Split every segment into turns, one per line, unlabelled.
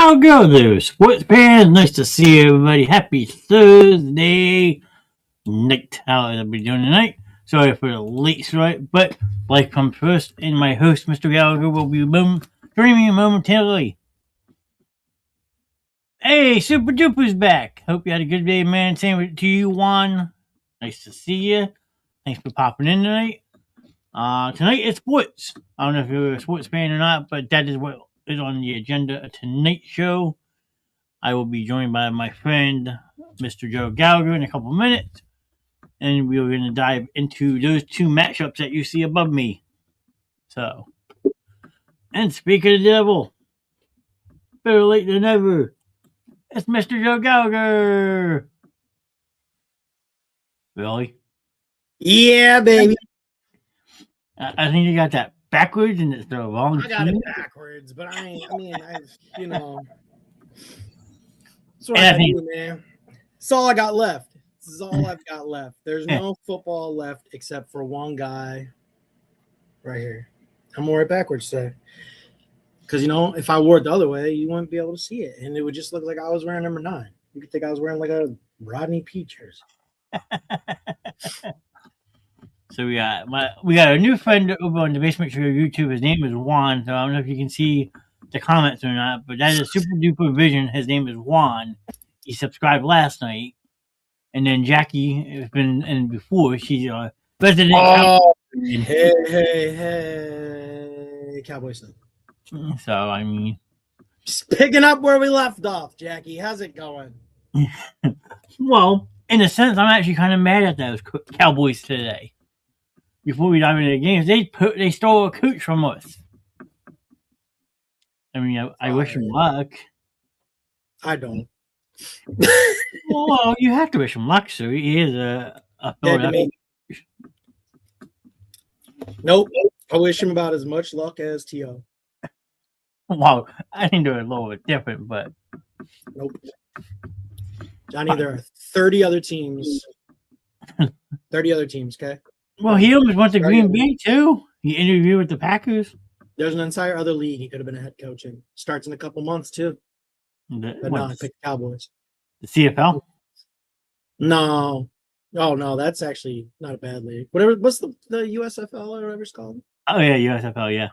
How go there, sports fans? Nice to see everybody. Happy Thursday night. How is everybody doing tonight? Sorry for the late start, but life comes first, and my host, Mr. Gallagher, will be joining me momentarily. Hey, Super Duper's back. Hope you had a good day, man. Same to you, Juan. Nice to see you. Thanks for popping in tonight. Tonight it's sports. I don't know if you're a sports fan or not, but that is what is on the agenda of tonight's show. I will be joined by my friend, Mr. Joe Gallagher, in a couple minutes, and we're going to dive into those two matchups that you see above me. So, and speak of the devil, better late than never, it's Mr. Joe Gallagher. Really?
Yeah, baby.
I think you got that backwards, and it's the wrong.
I got it backwards, but that's what I do, man. That's all I got left. This is all I've got left. There's no football left except for one guy right here. I'm more backwards today. Because, if I wore it the other way, you wouldn't be able to see it. And it would just look like I was wearing number 9. You could think I was wearing like a Rodney P jersey.
So we got a new friend over on the Basement Show YouTube. His name is Juan. So I don't know if you can see the comments or not, but that is Super Duper Vision. His name is Juan. He subscribed last night, and then Jackie has been in before. She's resident.
Hey, Cowboy stuff.
So I mean,
just picking up where we left off, Jackie. How's it going?
Well, in a sense, I'm actually kind of mad at those Cowboys today. Before we dive into the games, they stole a coach from us. I mean, I wish him luck.
I don't.
Well, you have to wish him luck, sir. He is a Philadelphia.
Nope. I wish him about as much luck as T.O.
Wow, I think they're a little bit different, but
nope. Johnny, there are 30 other teams. 30 other teams, okay?
Well, he almost went to Green Bay, too. He interviewed with the Packers.
There's an entire other league he could have been a head coach in. Starts in a couple months, too. But no, I picked Cowboys.
The CFL?
No. Oh, no, that's actually not a bad league. What's the USFL or whatever it's called?
Oh, yeah, USFL, yeah.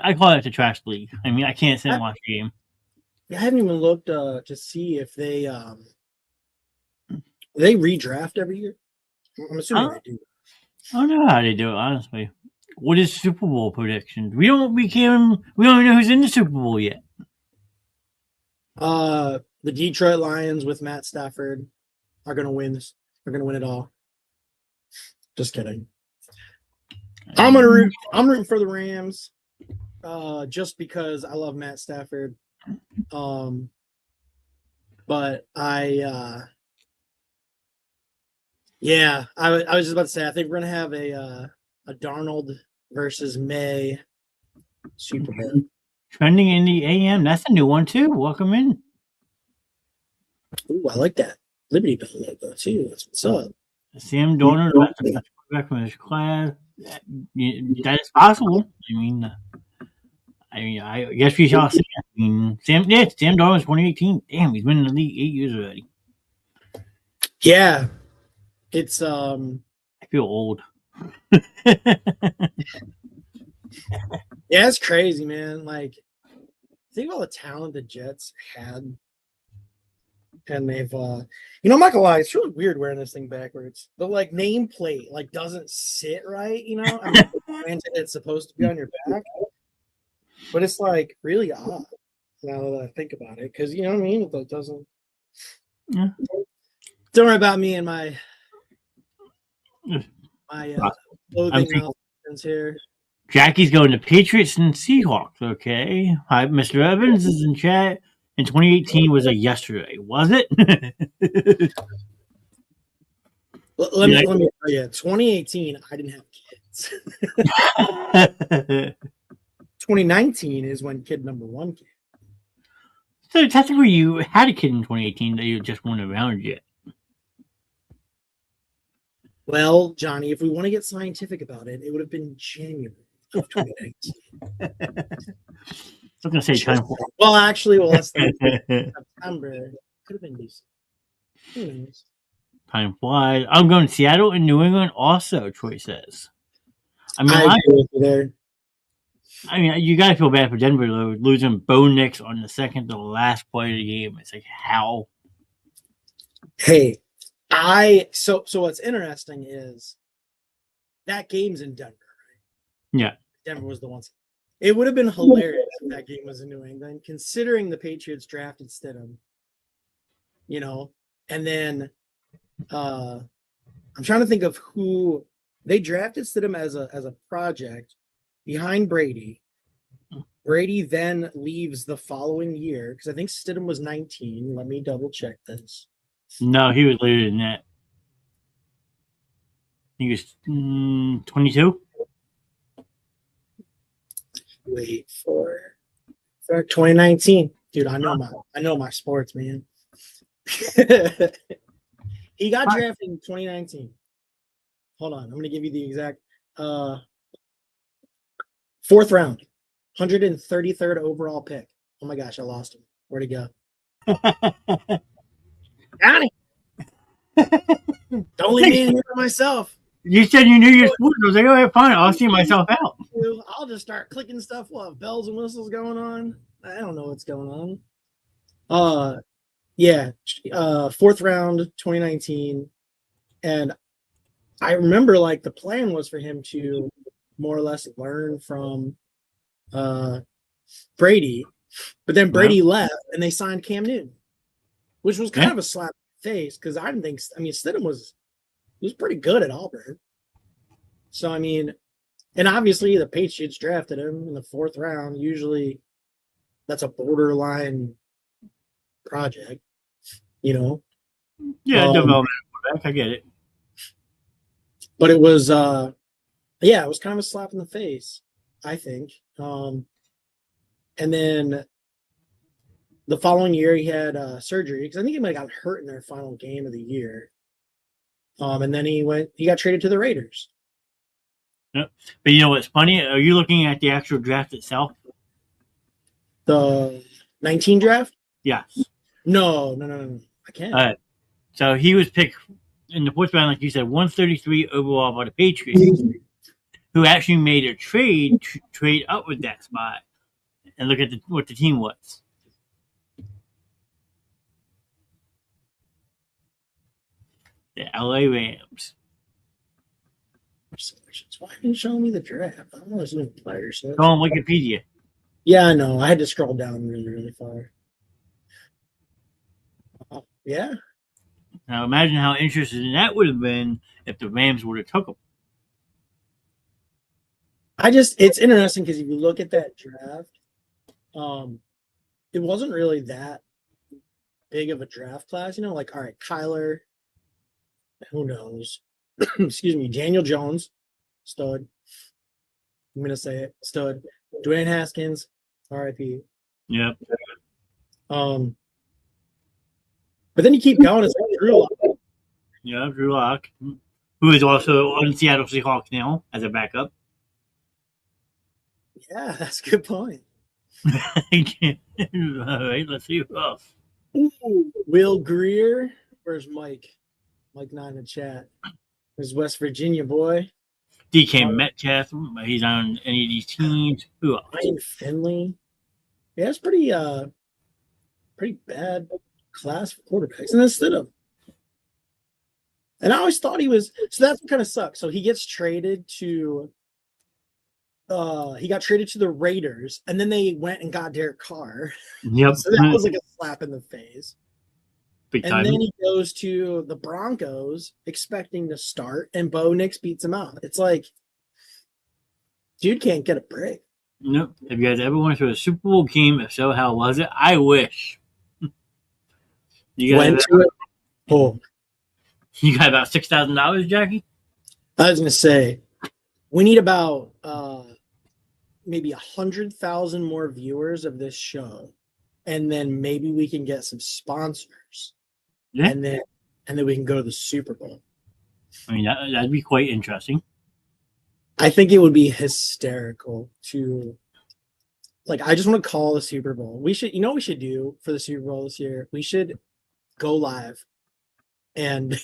I call it the trash league. I mean, I can't sit and watch the game.
I haven't even looked to see if they redraft every year. I'm assuming they do.
I don't know how they do it, honestly. What is Super Bowl predictions? We don't even know who's in the Super Bowl yet.
The Detroit Lions with Matt Stafford are going to win this. They're going to win it all. Just kidding. I'm rooting for the Rams, just because I love Matt Stafford. But I was just about to say I think we're gonna have a Darnold versus May Super Bowl.
Trending in the AM. That's a new one too. Welcome in.
Ooh, I like that Liberty Bell logo too. That's what's up.
Sam Darnold back from his class. That is possible. I guess we shall see. I mean, Sam Darnold's 2018. Damn, he's been in the league 8 years already.
Yeah, it's
I feel old.
Yeah, it's crazy, man. Like, think of all the talent the Jets had, and they've I'm not gonna lie, it's really weird wearing this thing backwards. The nameplate doesn't sit right, I mean, granted, it's supposed to be on your back, but it's really odd now that I think about it, because you know what I mean. It doesn't.
Yeah.
Don't worry about me and my clothing options here.
Jackie's going to Patriots and Seahawks. Okay. Hi, Mr. Evans is in chat. And 2018 was a yesterday, was it?
Let me tell you, 2018, I didn't have kids. 2019 is when kid number 1 came.
So technically, you had a kid in 2018 that you just weren't around yet.
Well, Johnny, if we want to get scientific about it, it would have been January of 2019.
was gonna say time.
Well, actually, well, that's September. Could have been decent. Who knows?
Time flies. I'm going Seattle and New England also. Troy says. I mean,
I agree with you there.
you gotta feel bad for Denver though, losing Bo Nix on the second to last play of the game. It's like how.
Hey, so what's interesting is that game's in Denver, right?
Yeah.
Denver was the ones. It would have been hilarious if that game was in New England, considering the Patriots drafted Stidham. You know, and then I'm trying to think of who they drafted Stidham as a project behind Brady. Brady then leaves the following year because I think Stidham was 19. Let me double check this.
No, he was later than that. He was 22.
Wait for 2019, dude. I know my sports, man. He got drafted in 2019. Hold on, I'm gonna give you the exact 4th round, 133rd overall pick. Oh my gosh, I lost him. Where'd he go? Got him. Don't leave me in here by myself.
You said you knew your sport. I was like, oh, fine. I'll see myself out.
I'll just start clicking stuff. We'll have bells and whistles going on. I don't know what's going on. Yeah, 4th round, 2019, and I remember like the plan was for him to more or less learn from Brady, but then Brady left and they signed Cam Newton, which was kind of a slap in the face because I didn't think. I mean, Stidham was pretty good at Auburn, so I mean, and obviously the Patriots drafted him in the 4th round. Usually, that's a borderline project, you know.
Yeah, development quarterback. I get it.
But it was it was kind of a slap in the face, I think. And then the following year he had surgery because I think he might have got hurt in their final game of the year. And then he got traded to the Raiders.
Yep. But you know what's funny? Are you looking at the actual draft itself?
The 19 draft?
Yes.
No. I can't.
All right. So he was picked in the 4th round, like you said, 133 overall by the Patriots, who actually made a trade to trade up with that spot. And look at what the team was. The LA Rams.
Why didn't you show me the draft? I don't know some players.
Go on Wikipedia.
Yeah, I know. I had to scroll down really, really far. Yeah.
Now imagine how interesting that would have been if the Rams would have took him.
It's interesting because if you look at that draft, it wasn't really that big of a draft class, you know, like, all right, Kyler, who knows? Excuse me, Daniel Jones, stud. I'm going to say it, stud. Dwayne Haskins, RIP.
Yep.
But then you keep going, it's like Drew Lock.
Yeah, Drew Lock, who is also on Seattle Seahawks now as a backup.
Yeah, that's a good point.
All right, let's see who else.
Ooh, Will Greer. Where's Mike? Mike 9 in the chat. There's West Virginia boy.
DK Metcalf. He's on any of these teams. Who else?
Ryan Finley. Yeah, it's pretty bad class for quarterbacks. And then Stidham. And I always thought he was so that's what kind of sucks. So he gets traded to the Raiders, and then they went and got Derek Carr.
Yep.
So that was like a slap in the face.
Big time.
And then he goes to the Broncos expecting to start, and Bo Nix beats him out. It's like, dude can't get a break.
Nope. Have you guys ever went to a Super Bowl game? If so, how was it? I wish. You
Went to it. Oh,
you got about $6,000, Jackie?
I was gonna say, we need about maybe 100,000 more viewers of this show, and then maybe we can get some sponsors.
Yeah.
And then we can go to the Super Bowl.
I mean, that'd be quite interesting.
I think it would be hysterical to like I just want to call the Super Bowl. We should, you know, what we should do for the Super Bowl this year. We should go live and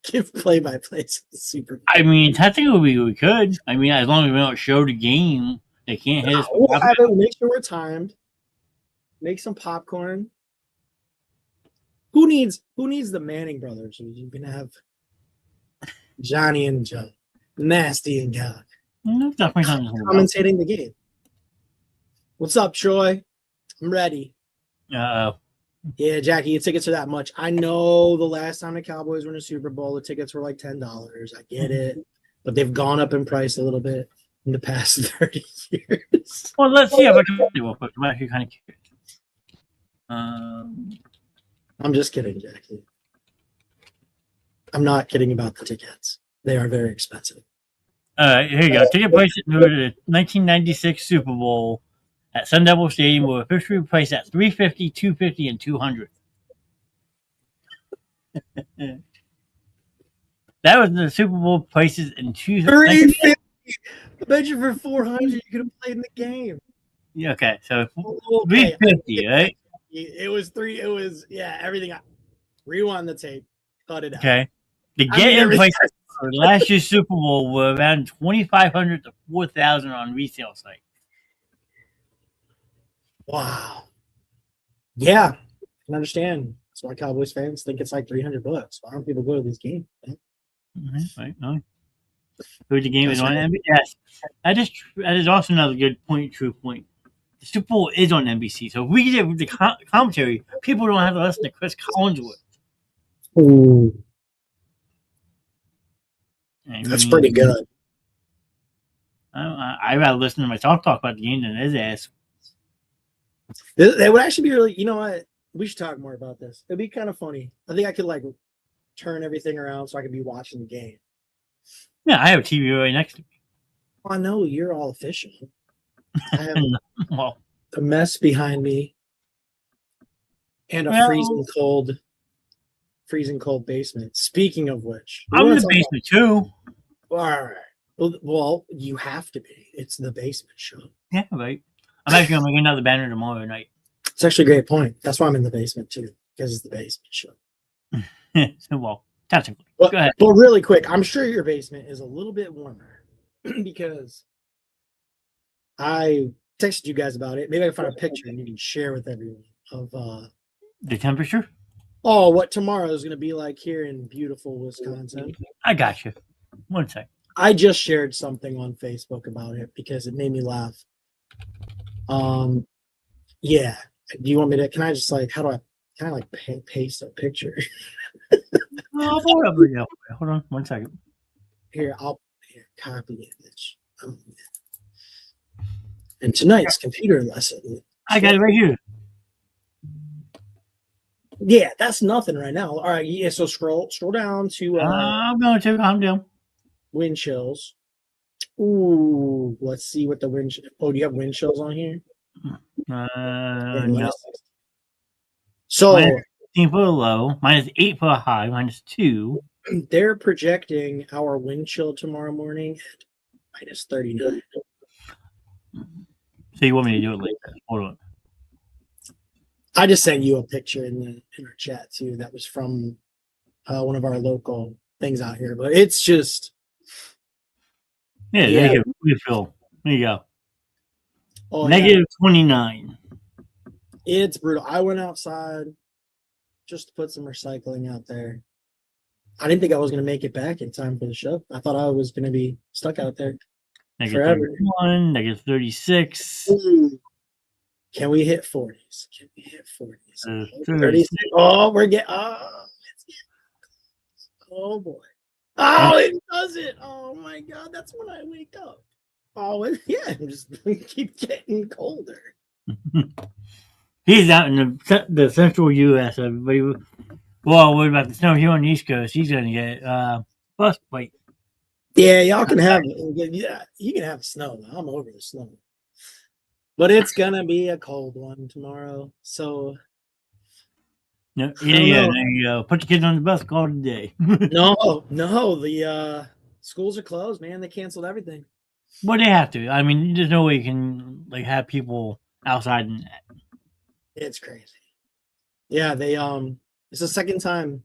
give play-by-plays of the Super Bowl.
I mean, technically we could. I mean, as long as we don't show the game, they can't hit us. with
We'll have it. Make sure we're timed. Make some popcorn. Who needs the Manning brothers? You can have Johnny and Joe, Nasty and God,
No, definitely something.
commentating the game. What's up, Troy? I'm ready.
Uh-oh.
Yeah, Jackie, your tickets are that much. I know the last time the Cowboys were in a Super Bowl, the tickets were like $10. I get it. But they've gone up in price a little bit in the past 30 years.
Well, let's see if I can do real quick. I'm actually kind of curious.
I'm just kidding, Jackie. I'm not kidding about the tickets. They are very expensive.
Here you go. Ticket price to the 1996 Super Bowl at Sun Devil Stadium were officially priced at $350, $250, and $200. That was the Super Bowl prices in 2000.
$350. I bet you for $400 you could have played in the game.
Yeah, okay, so
Okay.
$350, right?
It was everything. Rewind the tape. Cut it out.
Okay. The
I mean,
get-in
everything-
prices for last year's Super Bowl were around $2,500 to $4,000 on resale sites.
Wow. Yeah, I can understand. That's why Cowboys fans think it's like $300. Why don't people go to these games?
Right. No. Who the game is on NBC? Yes. That is also another good point. True point. The Super Bowl is on NBC, so if we get the commentary, people don't have to listen to Chris Collinsworth.
Ooh,
I
that's
mean,
pretty good.
I'd rather listen to myself talk about the game than his ass.
That would actually be really. You know what? We should talk more about this. It'd be kind of funny. I think I could like turn everything around so I could be watching the game.
Yeah, I have a TV right next to me.
Oh, I know you're all efficient. I have
Well,
a mess behind me and a
Well-
freezing cold basement. Speaking of which,
I'm in the basement too.
All right. Well, you have to be. It's the basement show.
Yeah, right. I'm actually gonna make another banner tomorrow night.
It's actually a great point. That's why I'm in the basement too, because it's the basement show.
Well, technically.
But,
Go ahead.
but really quick, I'm sure your basement is a little bit warmer because I texted you guys about it. Maybe I can find a picture and you can share with everyone of
The temperature?
what tomorrow is going to be like here in beautiful Wisconsin.
I got you. One sec.
I just shared something on Facebook about it because it made me laugh. Yeah. Do you want me to? Can I just like? How do I? Can I like paste a picture?
Oh, whatever. Yeah. Hold on 1 second.
Here, copy image. And tonight's computer lesson.
I got it right here.
Yeah, that's nothing right now. All right, yeah. So scroll down to
I'm going to calm down.
wind chills. Ooh, let's see what the wind. Oh, do you have wind chills on here?
No.
So
Minus 15 for a low, minus 8 for a high, minus 2.
they're projecting our wind chill tomorrow morning at minus 39.
So you want me to do it like that? Hold on.
I just sent you a picture in our chat too. That was from one of our local things out here, but it's just
Yeah,
Yeah.
negative refill. There you go.
oh,
Negative 29.
yeah, it's brutal. I went outside just to put some recycling out there. I didn't think I was going to make it back in time for the show. I thought I was going to be stuck out there.
Negative
Forever.
31, negative 36.
Can we hit 40s? Can we hit 40s?
36.
36. Oh, we're getting. Oh, it's getting close. Oh boy. Oh, it does it. Oh my God, that's when I wake up. Oh, yeah, I'm just keep getting colder.
He's out in the central U.S. Everybody. Well, what about the snow here on the East Coast? He's going to get frostbite.
Yeah, y'all can have it. Yeah, you can have snow. I'm over the snow. But it's gonna be a cold one tomorrow. So
Yeah,
I don't know.
there you go. Put the kids on the bus, call it a day.
no, the schools are closed, man. They canceled everything.
Well, they have to. I mean, there's no way you can like have people outside the net.
It's crazy. Yeah, they it's the second time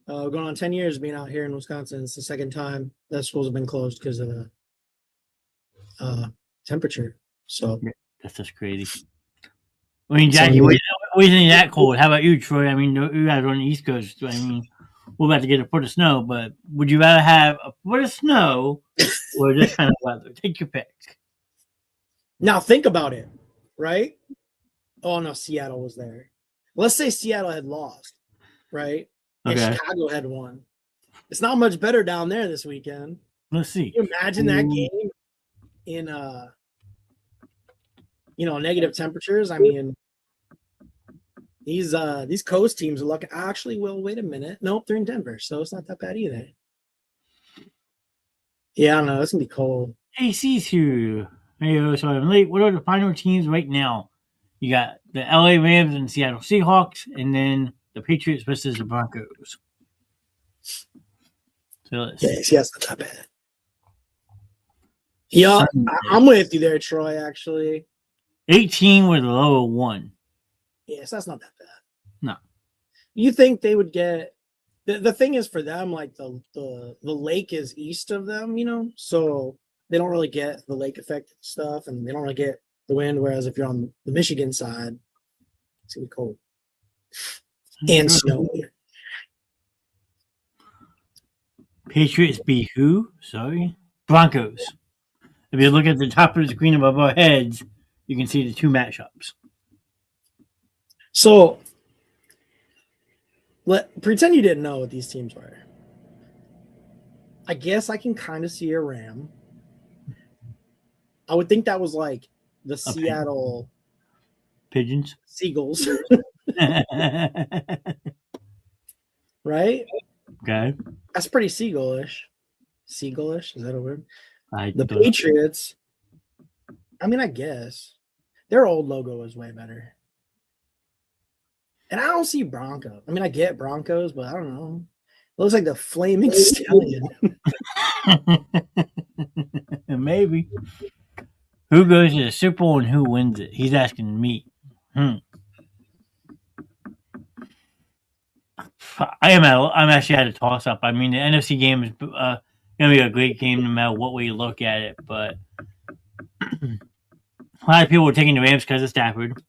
going on 10 years being out here in Wisconsin. It's the second time that schools have been closed because of the temperature. So
That's just crazy. I mean,
So,
Jackie, what do you think of that cold? How about you, Troy? I mean, you guys are on the East Coast. I mean, we're about to get a foot of snow, but would you rather have a foot of snow or this kind of weather? Take your pick.
now think about it, right? Oh no, Seattle was there. Let's say Seattle had lost, right? And
Okay.
Chicago had won. It's not much better down there this weekend.
Let's see.
Can you imagine that game in negative temperatures? I mean, these coast teams are lucky. Actually, well, wait a minute. Nope, they're in Denver, so it's not that bad either. Yeah, I don't know. It's gonna be cold.
AC's here. Hey, so I'm late. What are the final teams right now? You got the LA Rams and Seattle Seahawks, and then the Patriots versus the Broncos. So let's see.
Yeah, it's not that bad. Yeah, I'm with you there, Troy. Actually,
18 with a low of 1.
yes, that's not that bad.
No.
You think they would get the thing is for them, like the lake is east of them, so they don't really get the lake effect stuff, and they don't really get the wind. Whereas if you're on the Michigan side, it's gonna be cold and snowy.
Patriots beat who? Sorry, Broncos. If you look at the top of the screen above our heads, you can see the two matchups.
So pretend you didn't know what these teams were. I guess I can kind of see a Ram. I would think that was like the Seattle
Pigeons.
Seagulls, right?
Okay.
That's pretty seagulish. Seagulish, is that a word? The
don't-
Patriots, I mean, I guess their old logo is way better. And I don't see Bronco. I mean, I get Broncos, but I don't know. It looks like the Flaming Stallion.
Maybe. Who goes to the Super Bowl and who wins it? He's asking me. I'm actually at a toss up. I mean, the NFC game is gonna be a great game no matter what way you look at it. But a lot of people are taking the Rams because of Stafford.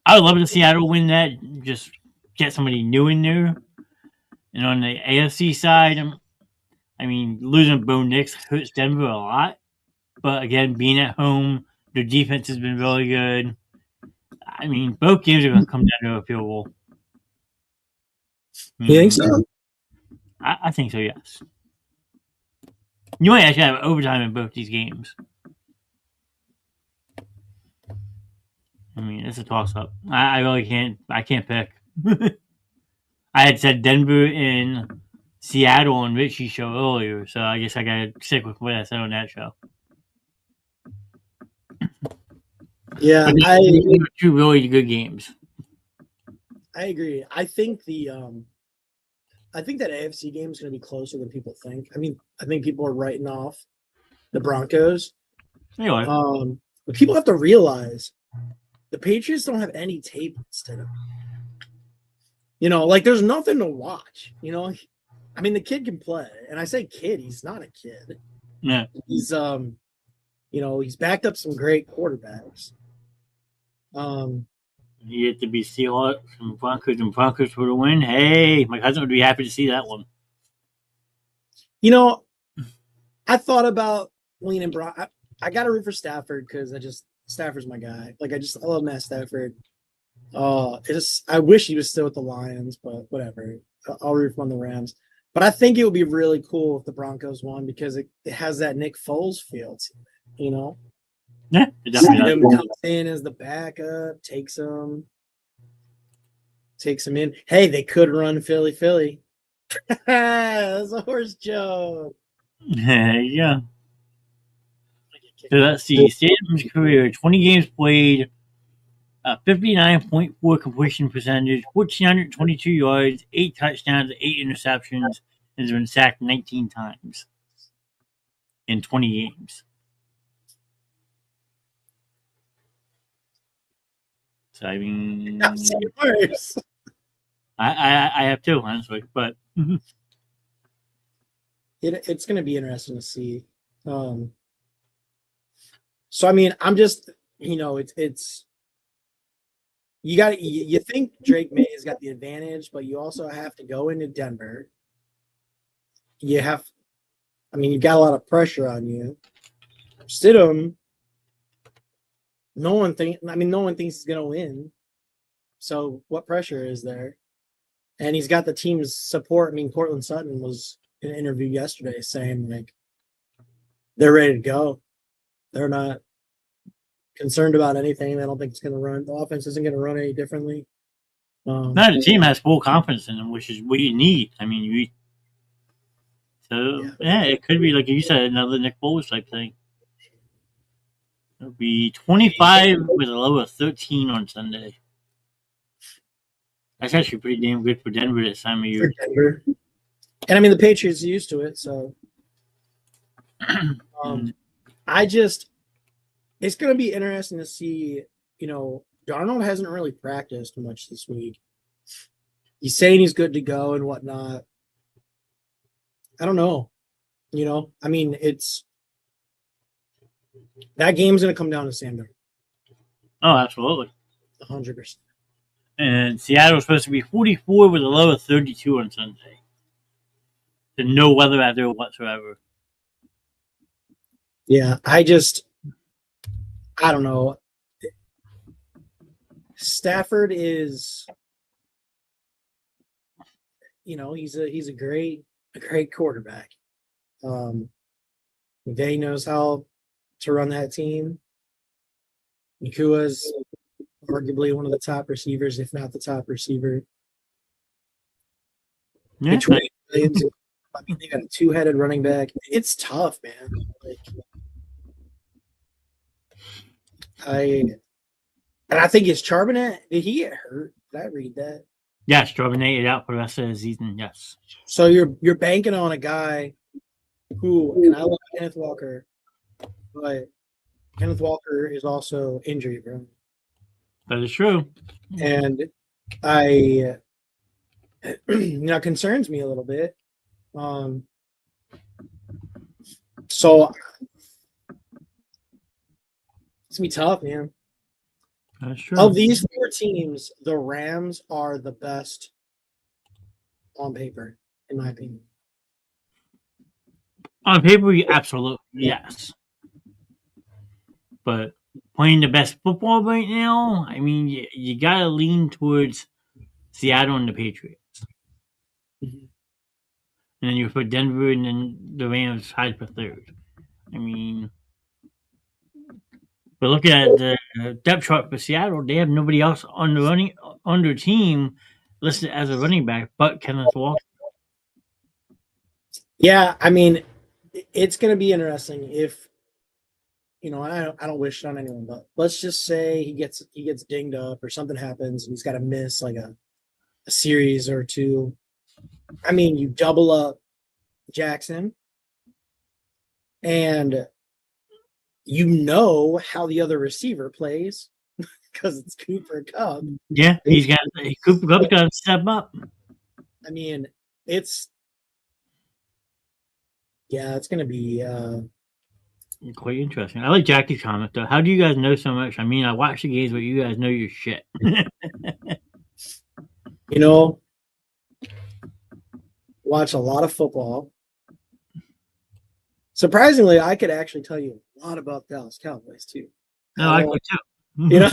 I would love to see Seattle win that. Just get somebody new in there. And on the AFC side, I mean, losing Bo Nix hurts Denver a lot. But again, being at home, their defense has been really good. I mean, both games are going to come down to a field goal.
You think so?
I think so, yes. You might actually have overtime in both these games. I mean, it's a toss-up. I really can't. I can't pick. I had said Denver and Seattle on Richie's show earlier, so I guess I gotta stick with what I said on that show.
Yeah,
two really good games.
I agree. I think that AFC game is going to be closer than people think. I mean, I think people are writing off the Broncos.
Anyway,
but people have to realize the Patriots don't have any tape instead of, like there's nothing to watch. I mean, the kid can play, and I say kid, he's not a kid.
Yeah,
he's he's backed up some great quarterbacks.
You get to be Seahawks and Broncos for the win. Hey, my cousin would be happy to see that one.
I thought about leaning I got to root for Stafford because Stafford's my guy. Like I love Matt Stafford. I wish he was still with the Lions, but whatever. I'll root for the Rams. But I think it would be really cool if the Broncos won because it has that Nick Foles feel to it,
Yeah, it definitely
him comes in as the backup, takes him in. Hey, they could run Philly. That's a horse joke.
Yeah. So let's see. Stanton's career: 20 games played, 59.4 completion percentage, 1,422 yards, 8 touchdowns, 8 interceptions, and has been sacked 19 times in 20 games. I mean,
I've seen worse.
I have too, honestly, but
It's going to be interesting to see. So I mean, I'm just, it's you think Drake May has got the advantage, but you also have to go into Denver. You've got a lot of pressure on you. Stidham, no one thinks he's going to win. So what pressure is there? And he's got the team's support. I mean, Cortland Sutton was in an interview yesterday saying like they're ready to go. They're not concerned about anything. They don't think it's going to run. The offense isn't going to run any differently.
no, the team has full confidence in them, which is what you need. I mean, it could be like you said, another Nick Foles type thing. It'll be 25 with a low of 13 on Sunday. That's actually pretty damn good for Denver this time of year.
Denver. And I mean, the Patriots are used to it, so it's going to be interesting to see. Darnold hasn't really practiced much this week. He's saying he's good to go and whatnot. I don't know. I mean, that game's going to come down to Sam Darnold.
Oh, absolutely.
100%.
And Seattle's supposed to be 44 with a low of 32 on Sunday. So no weather out there whatsoever.
Yeah, I don't know. Stafford is, he's a great quarterback. They knows how to run that team. Nakua's arguably one of the top receivers, if not the top receiver.
Yeah.
They got a two-headed running back. It's tough, man. I think it's Charbonnet. Did he get hurt? Did I read that?
Yes, Charbonnet is out for the rest of the season. Yes.
So you're banking on a guy who, and I love Kenneth Walker, but Kenneth Walker is also injury prone.
That is true.
And concerns me a little bit. So it's gonna be tough, man.
That's true.
Of these four teams, the Rams are the best on paper, in my opinion.
On paper, absolutely yes. But playing the best football right now, I mean, you gotta lean towards Seattle and the Patriots.
Mm-hmm.
And then you put Denver and then the Rams tied for third. I mean, but looking at the depth chart for Seattle, they have nobody else on their team listed as a running back but Kenneth Walker.
Yeah, I mean, it's going to be interesting if I don't wish it on anyone, but let's just say he gets dinged up or something happens and he's got to miss like a series or two. I mean, you double up Jackson and how the other receiver plays because it's Cooper Kupp.
Yeah, Cooper Kupp's got to step up.
I mean, it's going to be
quite interesting. I like Jackie's comment though. How do you guys know so much? I mean, I watch the games, but you guys know your shit.
Watch a lot of football. Surprisingly, I could actually tell you a lot about Dallas Cowboys too.
No, I could too.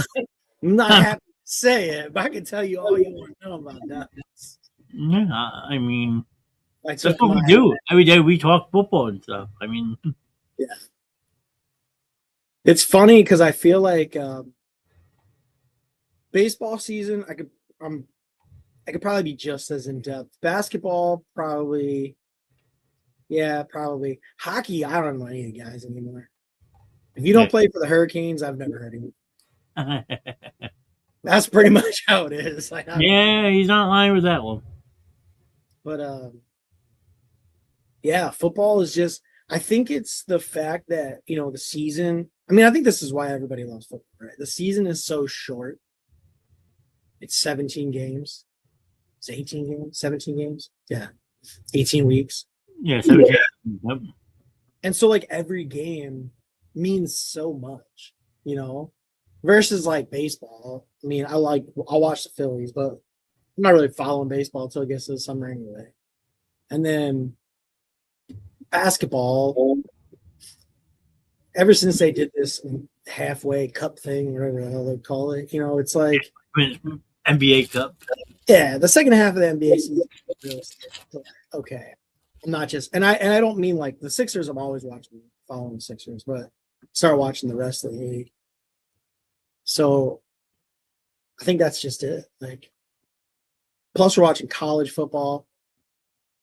I'm not happy to say it, but I can tell you all you want to know about Dallas.
Yeah, I mean, that's what we do every day. We talk football and stuff. I mean,
yeah, it's funny because I feel like baseball season, I could probably be just as in depth. Basketball, probably. Yeah, probably. Hockey, I don't know any of the guys anymore. If you don't play for the Hurricanes, I've never heard of you. That's pretty much how it is.
Yeah, he's not lying with that one.
But football is just. I think it's the fact that the season. I mean, I think this is why everybody loves football, right? The season is so short It's 17 games. It's 18 games, 17 games. Yeah, 18 weeks.
Yeah, 17. Yep.
And so like every game means so much, you know, versus like baseball. I mean, I'll watch the Phillies, but I'm not really following baseball until it gets to the summer anyway. And then basketball, ever since they did this halfway cup thing, whatever the hell they call it, you know, it's like
NBA Cup.
yeah, the second half of the NBA season is okay. I'm not just and I don't mean like the Sixers. I'm always following the Sixers, but start watching the rest of the league. So I think that's just it. Like, plus we're watching college football,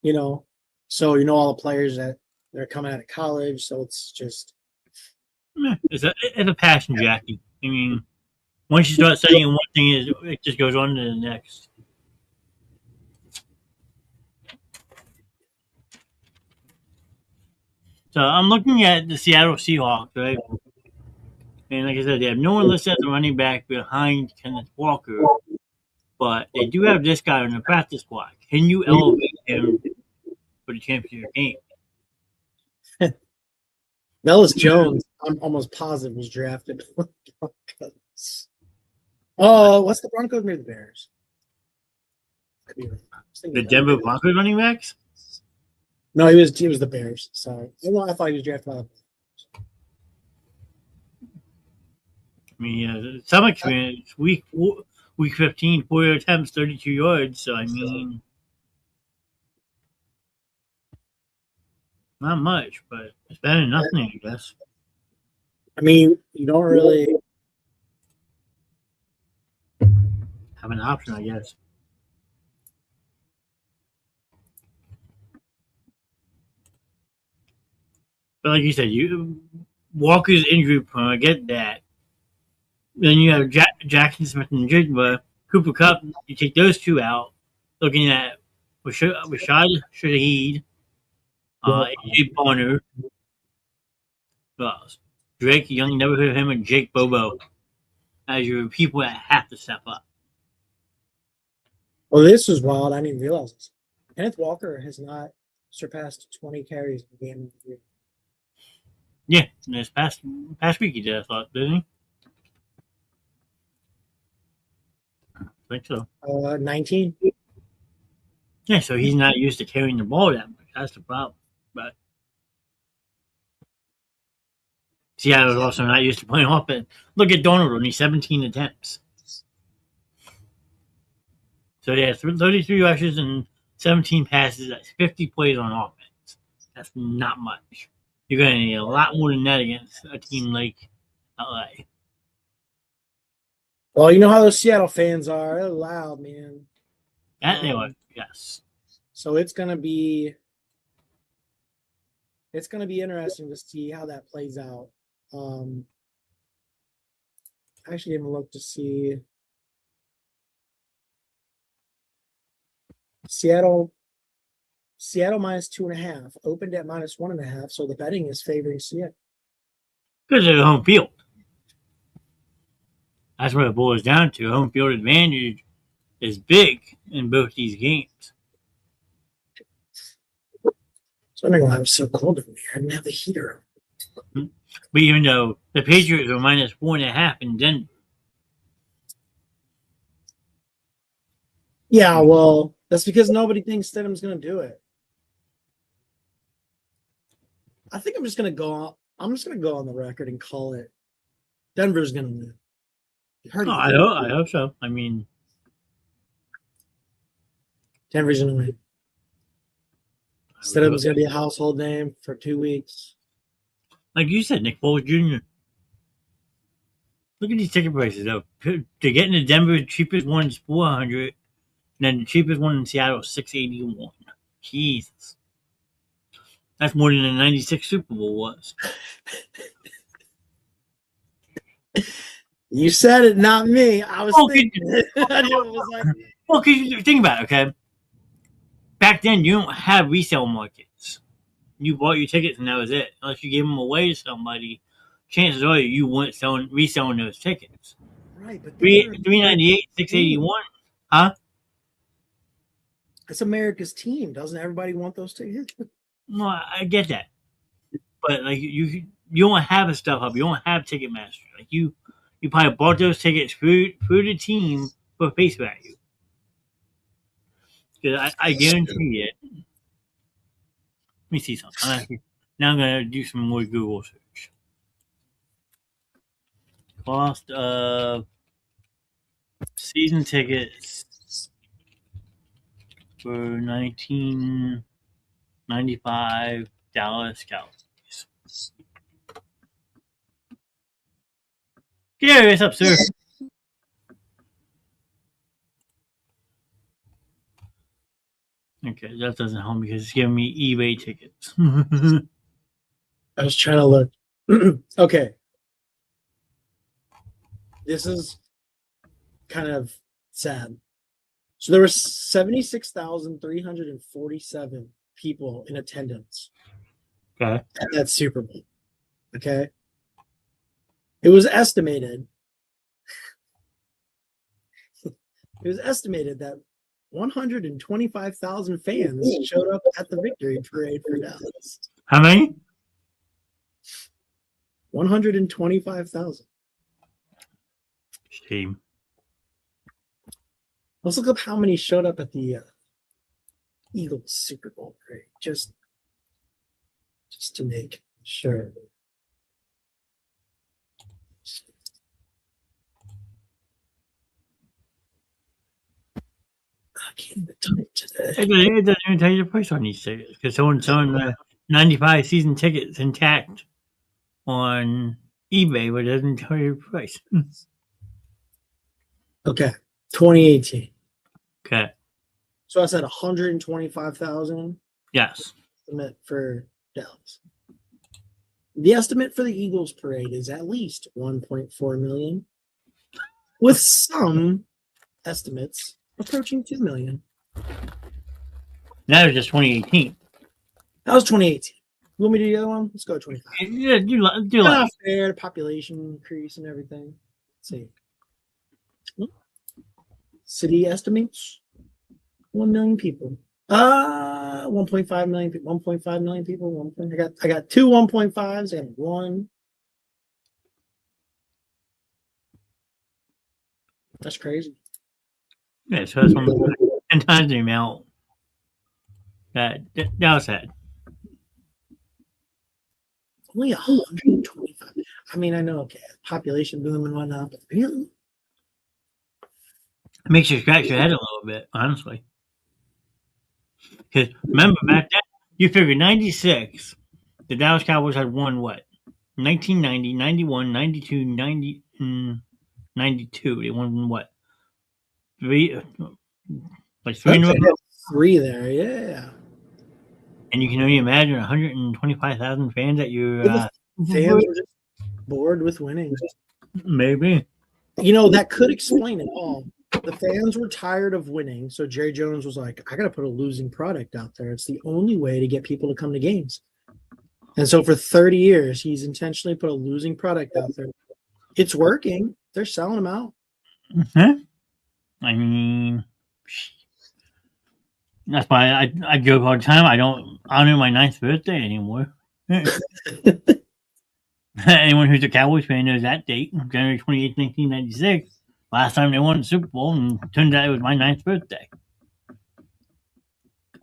you know, so you know all the players that they're coming out of college. So it's just
It's a passion, Jackie. I mean, once you start studying one thing, it just goes on to the next. So I'm looking at the Seattle Seahawks, right? And like I said, they have no one listed as a running back behind Kenneth Walker, but they do have this guy on the practice squad. Can you elevate him for the championship game?
Nellis Jones. I'm almost positive was drafted. Oh, what's the Broncos near the Bears?
The Denver Broncos running backs?
No, he was the Bears. Sorry, I thought he was drafted by the
I mean, yeah, some experience. Week 15, 4 attempts, 32 yards. So, I mean, not much, but it's better than nothing, I guess.
I mean, you don't really
have an option, I guess. But like you said, Walker's injury prone. I get that. Then you have Jackson Smith and Jigba, Cooper Kupp. You take those two out. Looking at Rashad Shaheed, AJ Bonner, Drake Young, never heard of him, and Jake Bobo as your people that have to step up.
Well, this was wild. I didn't realize this. Kenneth Walker has not surpassed 20 carries in the game.
Yeah, this past week he did, I thought, didn't he? I think so.
19.
Yeah, so he's not used to carrying the ball that much. That's the problem. But Seattle's also not used to playing offense. Look at Donald, only 17 attempts. So they have 33 rushes and 17 passes. That's 50 plays on offense. That's not much. You're going to need a lot more than that against a team like LA.
Well, you know how those Seattle fans are. They're loud, man.
That they were, yes.
So it's going to be interesting to see how that plays out. I actually didn't look to see Seattle minus 2.5 opened at minus 1.5. So the betting is favoring Seattle
because of the home field. That's what it boils down to. Home field advantage is big in both these games.
So I don't know why it was so cold in here. I didn't have the heater.
But even though the Patriots are minus 4.5 in Denver.
Yeah, well, that's because nobody thinks Stidham's going to do it. I think I'm just going to go on the record and call it Denver's going to win.
I hope so. I mean,
Denver's going to win. Stidham's going to be a household name for 2 weeks.
Like you said, Nick Foles Jr. Look at these ticket prices, though. To get into Denver, the cheapest one is $400, and then the cheapest one in Seattle is $681. Jesus. That's more than the 96 Super Bowl was.
You said it, not me. I was thinking.
Well, because you think about it, okay? Back then, you don't have resale markets. You bought your tickets and that was it. Unless you gave them away to somebody, chances are you weren't reselling those tickets.
Right, but
Three 98, 681. Huh?
It's America's team. Doesn't everybody want those tickets?
No, I get that, but like you don't have a StubHub, you don't have Ticketmaster. Like you probably bought those tickets through the team for face value. Because I guarantee it. Let me see something. Now I'm gonna do some more Google search. Cost of season tickets for 1995 Dallas Cowboys. Gary, what's up, sir? Okay, that doesn't help because it's giving me eBay tickets.
I was trying to look. Okay. This is kind of sad. So there were 76,347 people in attendance
Okay.
at that Super Bowl. Okay. It was estimated that 125,000 fans showed up at the victory parade for Dallas.
How many?
125,000.
Shame.
Let's look up how many showed up at the Eagles Super Bowl parade, just to make sure. I can't even type today.
It doesn't even tell you the price on these tickets because someone's selling the 95 season tickets intact on eBay, but it doesn't tell you the price.
Okay, 2018.
Okay.
So I said 125,000
Yes.
estimate for Dallas. The estimate for the Eagles parade is at least 1.4 million, with some estimates approaching 2 million.
That was just 2018.
That was 2018. You want me to do the other one? Let's go 25.
Yeah, do like.
Not fair, the population increase and everything. Let's see. City estimates 1 million people. 1.5 million people. 1.5 million people. I got two 1.5s and one. That's crazy.
Yeah, so that's 10 times the amount that was had.
Only 125. I mean, I know, okay, population boom and whatnot, but really?
It makes you scratch your head a little bit, honestly. Because remember back then, you figured 96, the Dallas Cowboys had won what? 1990, 91, 92, 90, 92. They won what? Three in a row?
Three there, yeah.
And you can only imagine 125,000 fans at your
fans were just bored with winning.
Maybe.
You know, that could explain it all. The fans were tired of winning, so Jerry Jones was like, I got to put a losing product out there. It's the only way to get people to come to games. And so for 30 years, he's intentionally put a losing product out there. It's working. They're selling them out.
Mm-hmm. I mean, that's why I joke all the time. I don't honor my 9th birthday anymore. Anyone who's a Cowboys fan knows that date, January 28th, 1996. Last time they won the Super Bowl, and turns out it was my 9th birthday.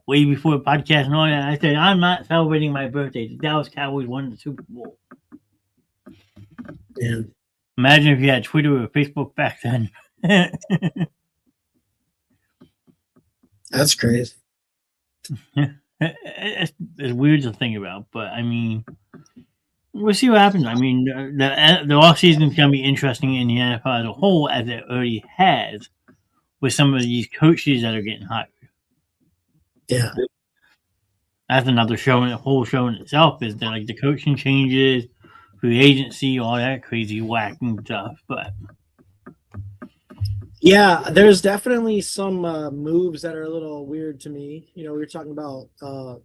Way before the podcast and all that, I said, I'm not celebrating my birthday. The Dallas Cowboys won the Super Bowl.
Yeah.
Imagine if you had Twitter or Facebook back then.
That's crazy.
It's weird to think about, but I mean, we'll see what happens. I mean, the off season is going to be interesting in the NFL as a whole, as it already has, with some of these coaches that are getting hired.
Yeah,
that's another show. The whole show in itself is that like the coaching changes, free agency, all that crazy whacking stuff. But
yeah, there's definitely some moves that are a little weird to me. You know, we were talking about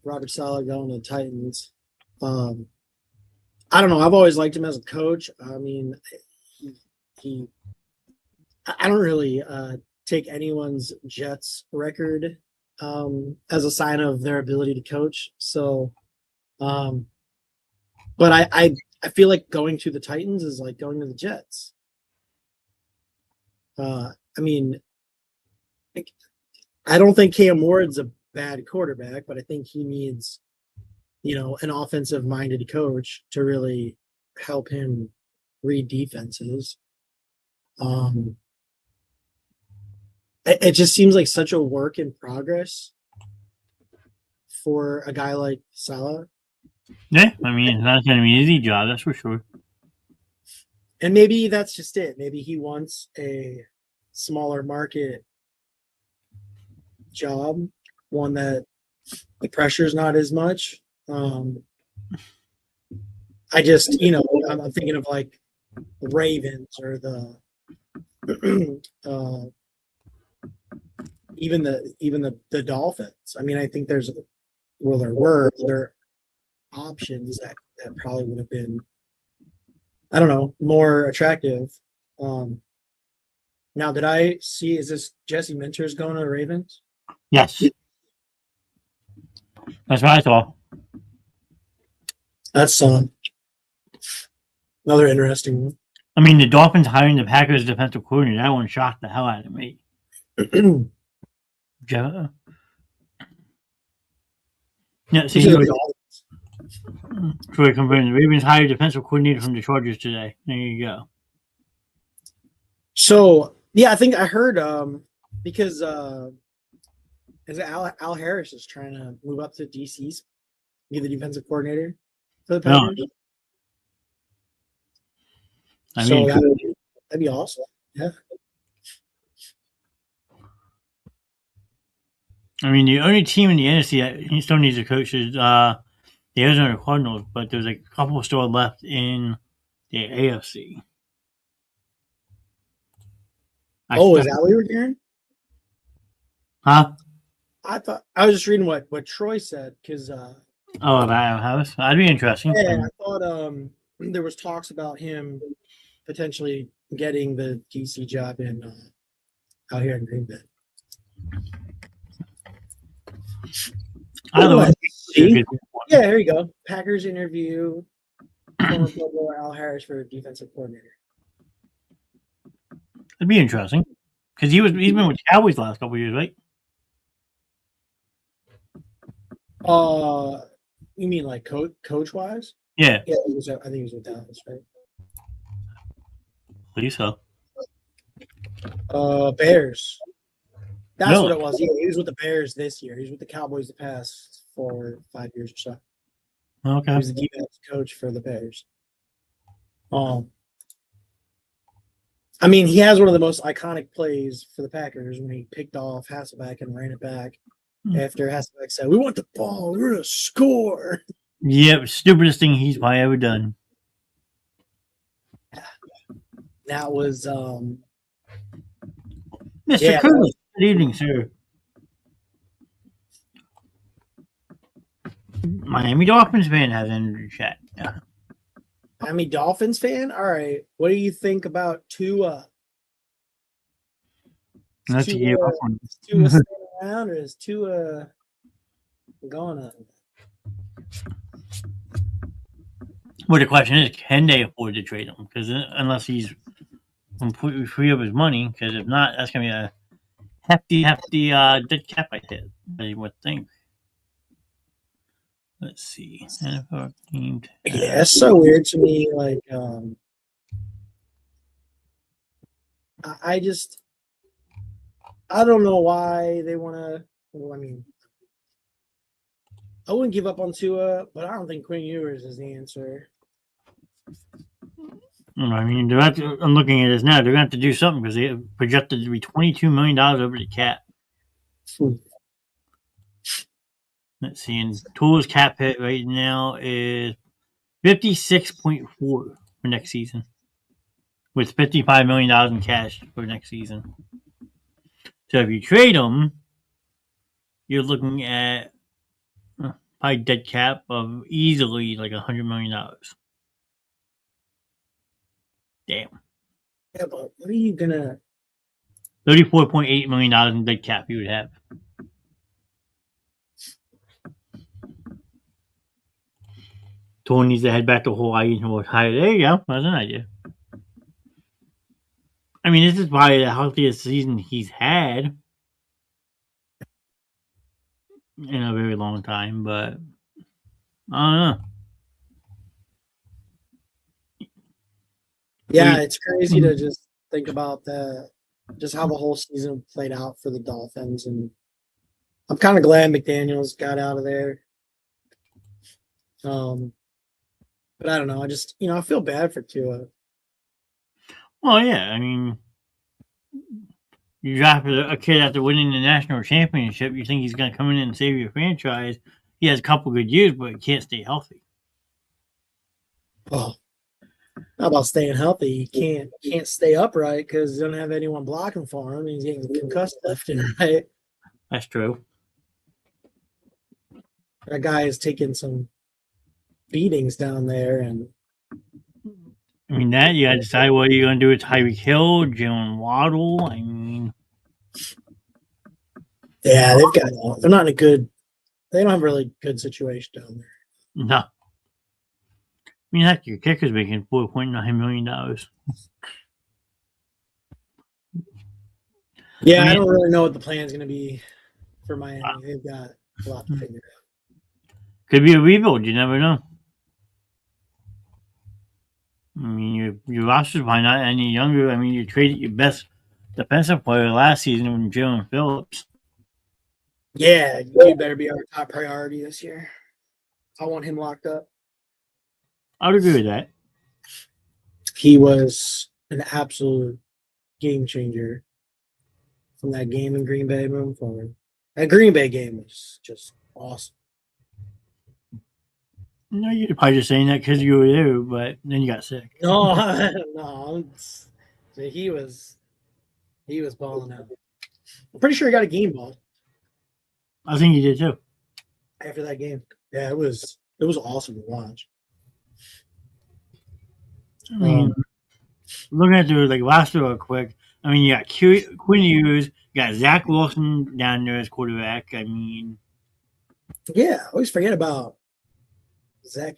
Robert Saleh going to the Titans. I don't know. I've always liked him as a coach. I mean, he I don't really take anyone's Jets record as a sign of their ability to coach. So, um, but I feel like going to the Titans is like going to the Jets. I mean, I don't think Cam Ward's a bad quarterback, but I think he needs, an offensive minded coach to really help him read defenses. It just seems like such a work in progress for a guy like Salah.
Yeah, I mean, it's not going to be an easy job, that's for sure.
And maybe that's just it. Maybe he wants a smaller market job, one that the pressure's not as much. I just, I'm thinking of like the Ravens or the even the Dolphins. I mean, I think there were other options that probably would have been, I don't know, more attractive. Now, did I see? Is this Jesse Minters going to the Ravens?
Yes, that's what I thought.
That's another interesting one.
I mean, the Dolphins hiring the Packers defensive coordinator, that one shocked the hell out of me. Yeah, see,
These are the
Dolphins. Troy confirmed the Ravens hired defensive coordinator from the Chargers today. There you go.
So yeah, I think I heard because is it Al Harris is trying to move up to DC's, be the defensive coordinator for the Packers.
No.
So that'd be awesome. Yeah.
I mean, the only team in the NFC that still needs a coach is the Arizona Cardinals, but there's a couple still left in the AFC.
Is that what you were hearing?
Huh?
I thought I was just reading what Troy said because
about Al Harris? That'd be interesting.
Yeah, I thought there was talks about him potentially getting the DC job in out here in Green Bay. Yeah, here you go. Packers interview former Pro Bowler Al Harris for defensive coordinator.
It'd be interesting because he's been with Cowboys the last couple of years, right?
You mean like coach wise?
Yeah.
Yeah, I think he was with Dallas, right?
I believe so.
Bears. That's what it was. Yeah, he was with the Bears this year. He was with the Cowboys the past 4 or 5 years or so.
Okay.
He was the defense coach for the Bears. I mean, he has one of the most iconic plays for the Packers when he picked off Hasselbeck and ran it back after Hasselbeck said, "We want the ball. We're gonna score."
Yeah, stupidest thing he's probably ever done.
That was
Mr. Curtis. Good evening, sir. Miami Dolphins fan has entered the chat. Yeah.
Miami Dolphins fan? All right. What do you think about Tua?
Is Tua
staying around or is Tua going on?
Well, the question is, can they afford to trade him? Because unless he's completely free of his money, because if not, that's going to be a hefty dead cap I hit, I would think. Let's see. NFL teamed.
Yeah, it's so weird to me. Like, I don't know why they want to. Well, I mean, I wouldn't give up on Tua, but I don't think Quinn Ewers is the answer.
I mean, I'm looking at this now. They're going to have to do something because they projected to be $22 million over the cap. Let's see. And Tua's cap hit right now is 56.4 for next season, with $55 million in cash for next season. So if you trade him, you're looking at probably dead cap of easily like $100 million. Damn.
Yeah, but what are you gonna?
$34.8 million in dead cap you would have. Tony needs to head back to Hawaii and retire. There you go. That's an idea. I mean, this is probably the healthiest season he's had in a very long time, but I don't know.
Yeah, it's crazy to just think about just how the whole season played out for the Dolphins, and I'm kind of glad McDaniels got out of there. But I don't know. I just I feel bad for Tua.
Well, yeah. I mean, you drafted a kid after winning the national championship. You think he's going to come in and save your franchise? He has a couple good years, but he can't stay healthy.
Oh, how about staying healthy? He can't stay upright because he doesn't have anyone blocking for him. He's getting concussed left and right.
That's true.
That guy is taking some beatings down there, and
I mean that you got to decide what you're going to do with Tyreek Hill, Jalen Waddle. I mean,
yeah, they're not in a good. They don't have a really good situation down there.
No. I mean, heck, your kicker's making $4.9 million.
Yeah, I don't really know what the plan's going to be for Miami. They've got a lot to figure out.
Could be a rebuild. You never know. I mean, your roster's probably not any younger. I mean, you traded your best defensive player last season with Jalen Phillips.
Yeah, he better be our top priority this year. I want him locked up.
I would agree with that.
He was an absolute game changer from that game in Green Bay moving forward. That Green Bay game was just awesome.
No, you're probably just saying that because you were there, but then you got sick.
No, no, he was balling out. I'm pretty sure he got a game ball.
I think he did too.
After that game, yeah, it was awesome to watch.
I mean, looking at the roster real quick. I mean, you got Quinn Ewers, you got Zach Wilson down there as quarterback. I mean,
yeah, I always forget about Zach.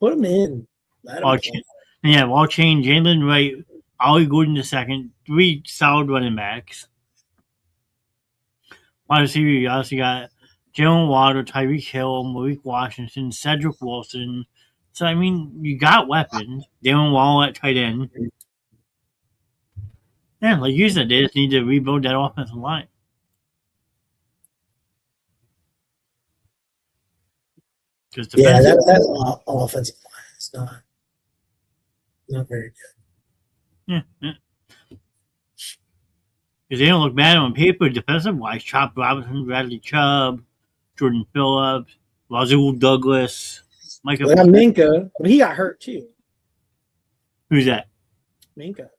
Put him in.
Wall Chain, Jalen Wright, Ollie Gordon II, 3 solid running backs. Wide receiver, you also got Jalen Waddle, Tyreek Hill, Malik Washington, Cedric Wilson. So, I mean, you got weapons. Darren Waller at tight end. Yeah, like you said, they just need to rebuild that offensive line.
Yeah, that offensive line is not very good.
Yeah. Because they don't look bad on paper defensive-wise. Chop Robinson, Bradley Chubb, Jordan Phillips, Rasul Douglas, Micah.
They got Minka, but he got hurt too.
Who's that?
Minka.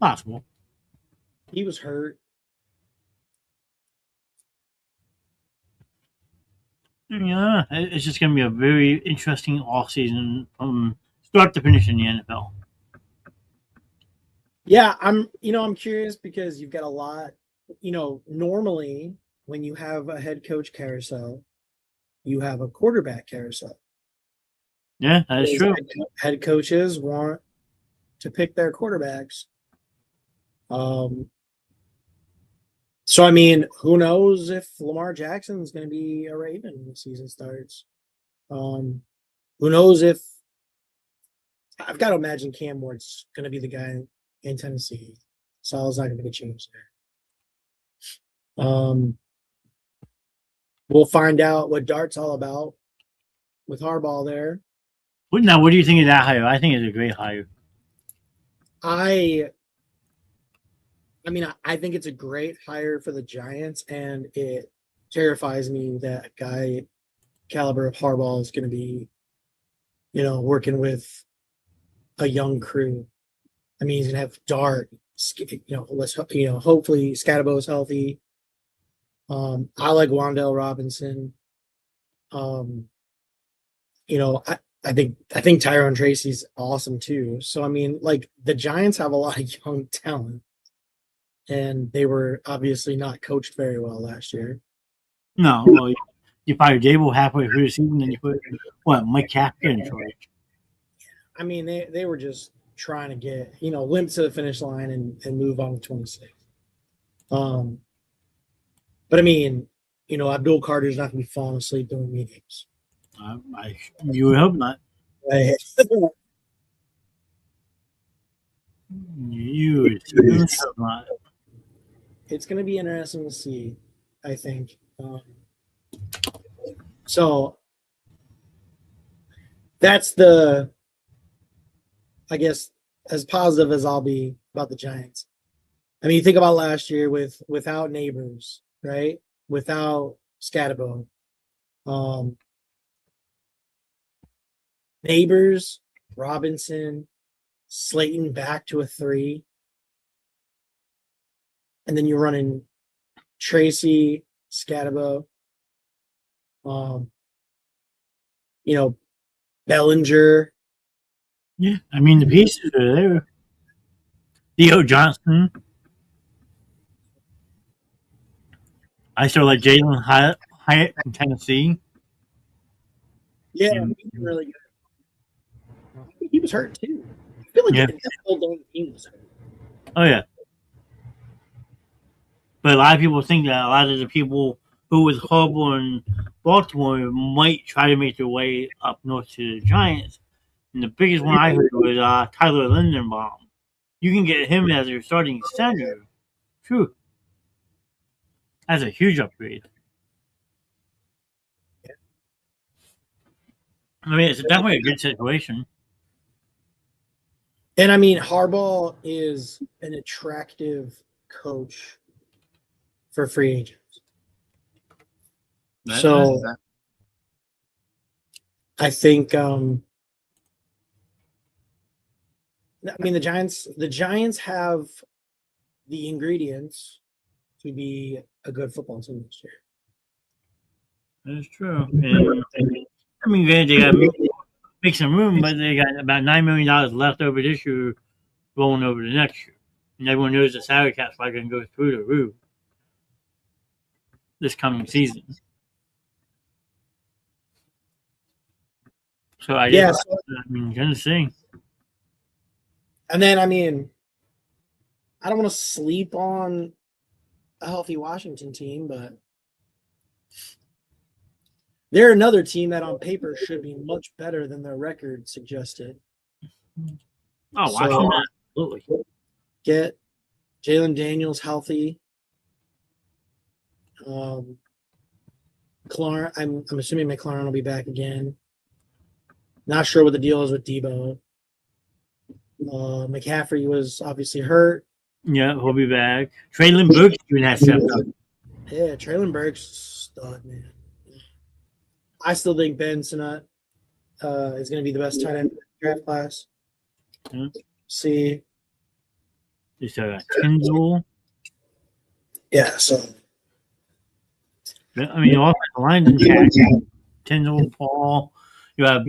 Possible.
He was hurt.
Yeah, it's just going to be a very interesting offseason from start to finish in the NFL.
Yeah, I'm curious because you've got a lot, normally when you have a head coach carousel, you have a quarterback carousel.
Yeah, that's true.
Head coaches want to pick their quarterbacks. So, I mean, who knows if Lamar Jackson is going to be a Raven when the season starts? Who knows if I've got to imagine Cam Ward's going to be the guy in Tennessee. Sal's not going to make a change there. We'll find out what Dart's all about with Harbaugh there.
Now, what do you think of that hire? I think it's a great hire.
I mean, I think it's a great hire for the Giants, and it terrifies me that a guy caliber of Harbaugh is going to be, working with a young crew. I mean, he's going to have Dart, hopefully Scatterbo is healthy. I like Wan'Dale Robinson. I think Tyrone Tracy's awesome too. So I mean, like the Giants have a lot of young talent, and they were obviously not coached very well last year.
No, well, you fired Dable halfway through the season, then you put Mike Kafka in charge.
I mean, they were just trying to get limp to the finish line and move on to 26. But I mean, Abdul Carter's not going to be falling asleep during meetings.
You would hope not.
Right.
You would hope not.
It's going to be interesting to see, I think. So that's I guess, as positive as I'll be about the Giants. I mean, you think about last year without Neighbors, right? Without Scatabo. Neighbors, Robinson, Slayton back to a 3. And then you're running Tracy, Scatabo, Bellinger.
Yeah, I mean the pieces are there. Theo Johnson. I still like Jalen Hyatt from Tennessee.
Yeah, he's really good. He was hurt too. I feel like the whole team was hurt.
Oh yeah. But a lot of people think that a lot of the people who was horrible in Baltimore might try to make their way up north to the Giants. And the biggest one I heard was Tyler Lindenbaum. You can get him as your starting center. True. That's a huge upgrade. I mean, it's definitely a good situation.
And I mean, Harbaugh is an attractive coach for free agents. So I think I mean the Giants have the ingredients to be a good football team this year.
That's true. And, I mean, they got to make some room, but they got about $9 million left over this year rolling over the next year. And everyone knows the salary cap's probably going to go through the roof this coming season. So I guess, going to see.
And then, I mean, I don't want to sleep on a healthy Washington team, but they're another team that on paper should be much better than their record suggested.
Oh, Washington, absolutely.
Get Jalen Daniels healthy. I'm assuming McLaurin will be back again. Not sure what the deal is with Debo. McCaffrey was obviously hurt.
Yeah, he'll be back. Traylon Burks even has stepped up.
Yeah, Traylon Burks stud, man. I still think Ben Sinnott is going to be the best tight end draft class. See.
Just Tyndall.
Yeah, so.
I mean, the offensive line's in check. Tyndall, Paul. You have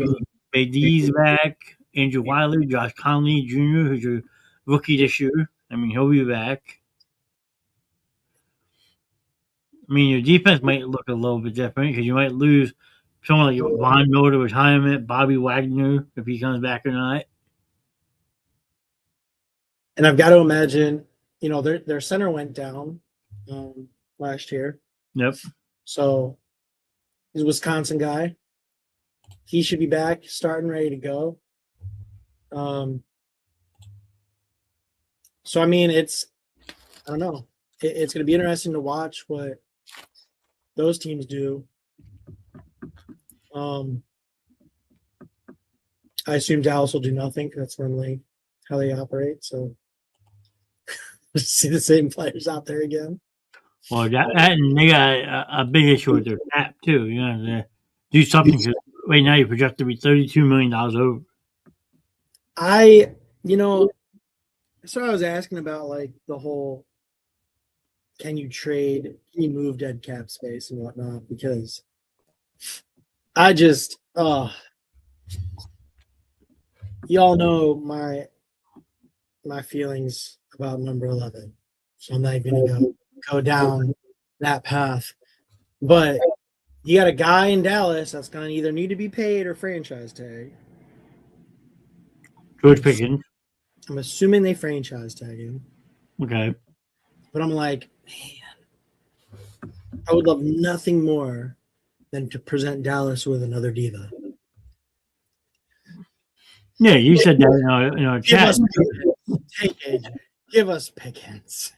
Badiz back. Andrew Wiley, Josh Conley Jr., who's your rookie this year. I mean, he'll be back. I mean, your defense might look a little bit different because you might lose someone like Von Miller to retirement, Bobby Wagner, if he comes back or not.
And I've got to imagine, their center went down last year.
Yep.
So he's a Wisconsin guy. He should be back, starting, ready to go. So I mean, I don't know. It's going to be interesting to watch what those teams do. I assume Dallas will do nothing. That's normally how they operate. So see the same players out there again.
Well, that and they got a big issue with their cap too. You know, to do something because right now you're projected to be $32 million over.
So I was asking about like the whole, can you move dead cap space and whatnot? Because I just, y'all know my feelings about number 11, so I'm not going to go down that path. But you got a guy in Dallas that's going to either need to be paid or franchise tag.
George Pickens.
I'm assuming they franchise tag him,
Okay.
but I'm like, man, I would love nothing more than to present Dallas with another diva.
Yeah, you said that in our
Give
chat.
us Pickens. Take AJ. Give us Pickens.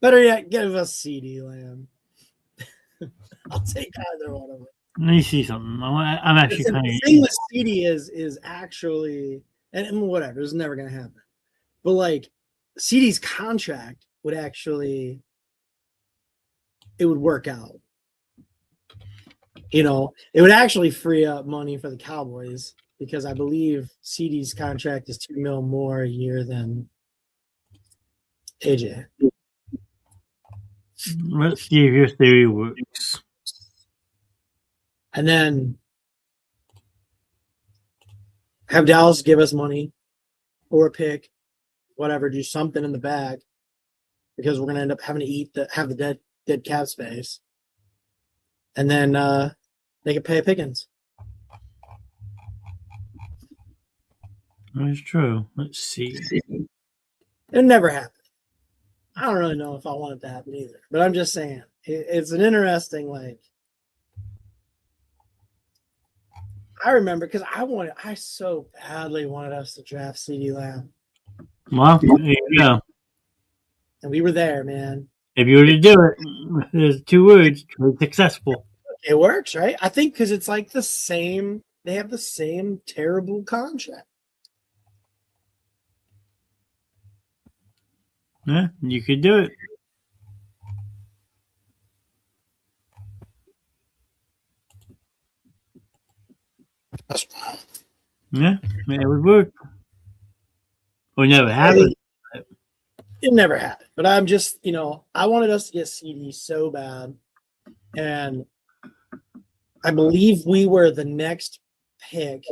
Better yet, give us CD Lamb. I'll take either one of them.
Let me see something. I'm actually
Listen,
kind
the
of.
thing with CD is actually, and whatever, it's never going to happen. But like CD's contract would actually, it would work out. You know, it would actually free up money for the Cowboys because I believe CD's contract is $2 million more a year than AJ.
Let's see if your theory works.
And then have Dallas give us money or a pick, whatever, do something in the bag because we're gonna end up having to have the dead cap space. And then they can pay Pickens.
That's true. Let's see.
It never happened. I don't really know if I want it to happen either, but I'm just saying it's an interesting like. I remember because I so badly wanted us to draft CD Lamb,
Well, there you go.
and we were there, man.
If you were to do it, there's 2 words: successful.
It works, right? I think because it's like the same. They have the same terrible contract.
Yeah, you could do it. Yeah, it would work. Or never happen.
It never happened, but I'm just, I wanted us to get CD so bad, and I believe we were the next pick,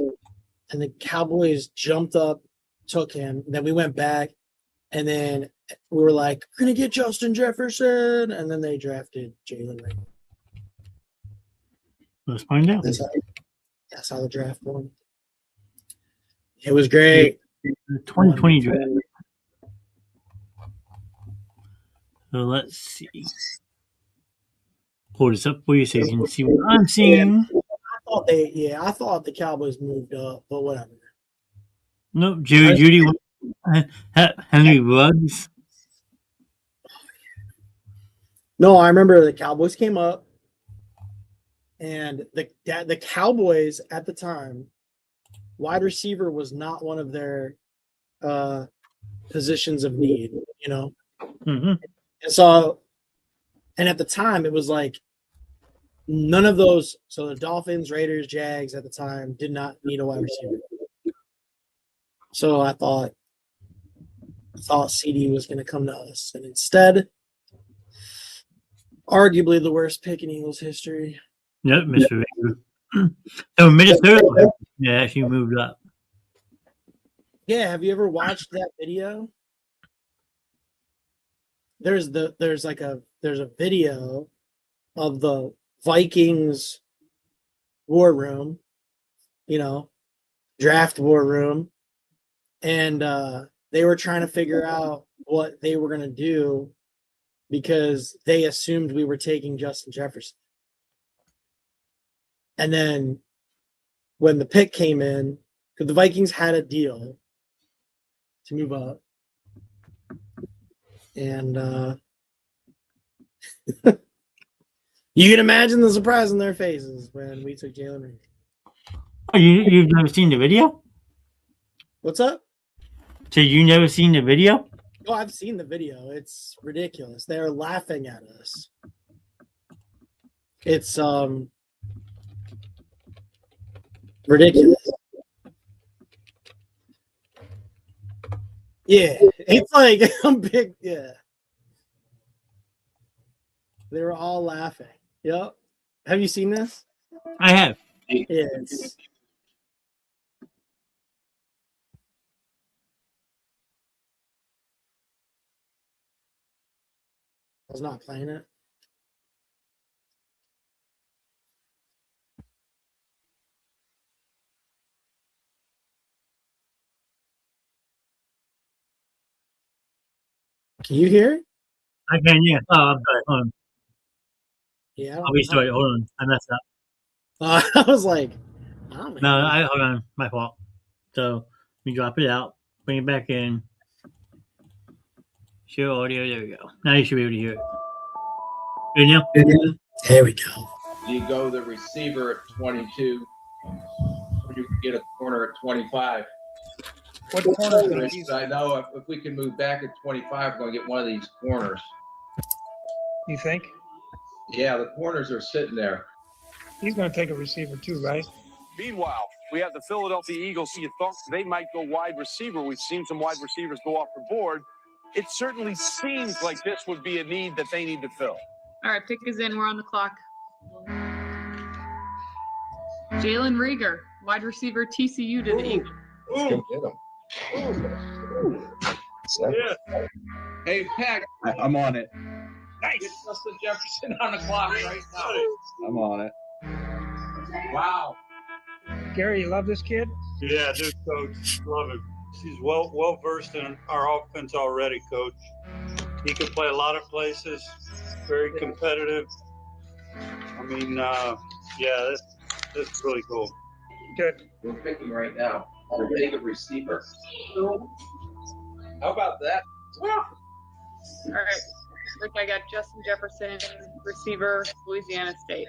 and the Cowboys jumped up, took him. Then we went back, and then we were like, "We're gonna get Justin Jefferson," and then they drafted Jalen Ring.
Let's find out.
That's how the draft went. It was great.
The 2020 draft. So let's see. Pull this up for you so you can see what I'm seeing.
I thought the Cowboys moved up, but whatever.
Nope, Jerry Judy, Henry Ruggs.
No, I remember the Cowboys came up, and the Cowboys at the time, wide receiver was not one of their positions of need,
Mm-hmm.
And so, and at the time, it was like none of those. So the Dolphins, Raiders, Jags at the time did not need a wide receiver. So I thought CD was going to come to us, and instead, arguably the worst pick in Eagles history.
Yep, Mr. Rager. So Minnesota actually moved up.
Yeah, have you ever watched that video? There's a video of the Vikings war room, draft war room, and they were trying to figure out what they were going to do because they assumed we were taking Justin Jefferson. And then when the pick came in, because the Vikings had a deal to move up, and you can imagine the surprise on their faces when we took Jalen Reed.
Oh, you've never seen the video?
What's up?
So you never seen the video?
Oh, I've seen the video. It's ridiculous. They're laughing at us. It's ridiculous. Yeah, it's like I'm big. Yeah, they were all laughing. Yep. Have you seen this?
I have.
Yeah, I was not playing it. Can you hear it?
I can, yeah. Oh, I'm sorry. Hold on.
Yeah. I
I'll
don't
be
know.
sorry. Hold on. I messed up.
I was like, I don't
No,
know.
hold on. My fault. So we drop it out, bring it back in. Share audio. There we go. Now you should be able to hear it. Good now?
There we go.
You go the receiver at 22, or you can get a corner at 25.
What corner is going to be?
I know if we can move back at 25, we're going to get one of these corners.
You think?
Yeah, the corners are sitting there.
He's going to take a receiver too, right?
Meanwhile, we have the Philadelphia Eagles. You thought they might go wide receiver. We've seen some wide receivers go off the board. It certainly seems like this would be a need that they need to fill.
All right, pick is in. We're on the clock. Jalen Rieger, wide receiver, TCU to the Eagles.
Let's go get him. Yeah. Hey, Pat.
I'm on it.
Nice. Get Justin Jefferson on the clock right now.
I'm on it.
Wow.
Gary, you love this kid?
Yeah, dude, coach. Love him. He's well versed in our offense already, coach. He can play a lot of places. Very competitive. I mean, yeah, that's really cool.
Good.
We're picking right now. We'll take a receiver. How about that?
All right, Rick, I got Justin Jefferson, receiver, Louisiana State.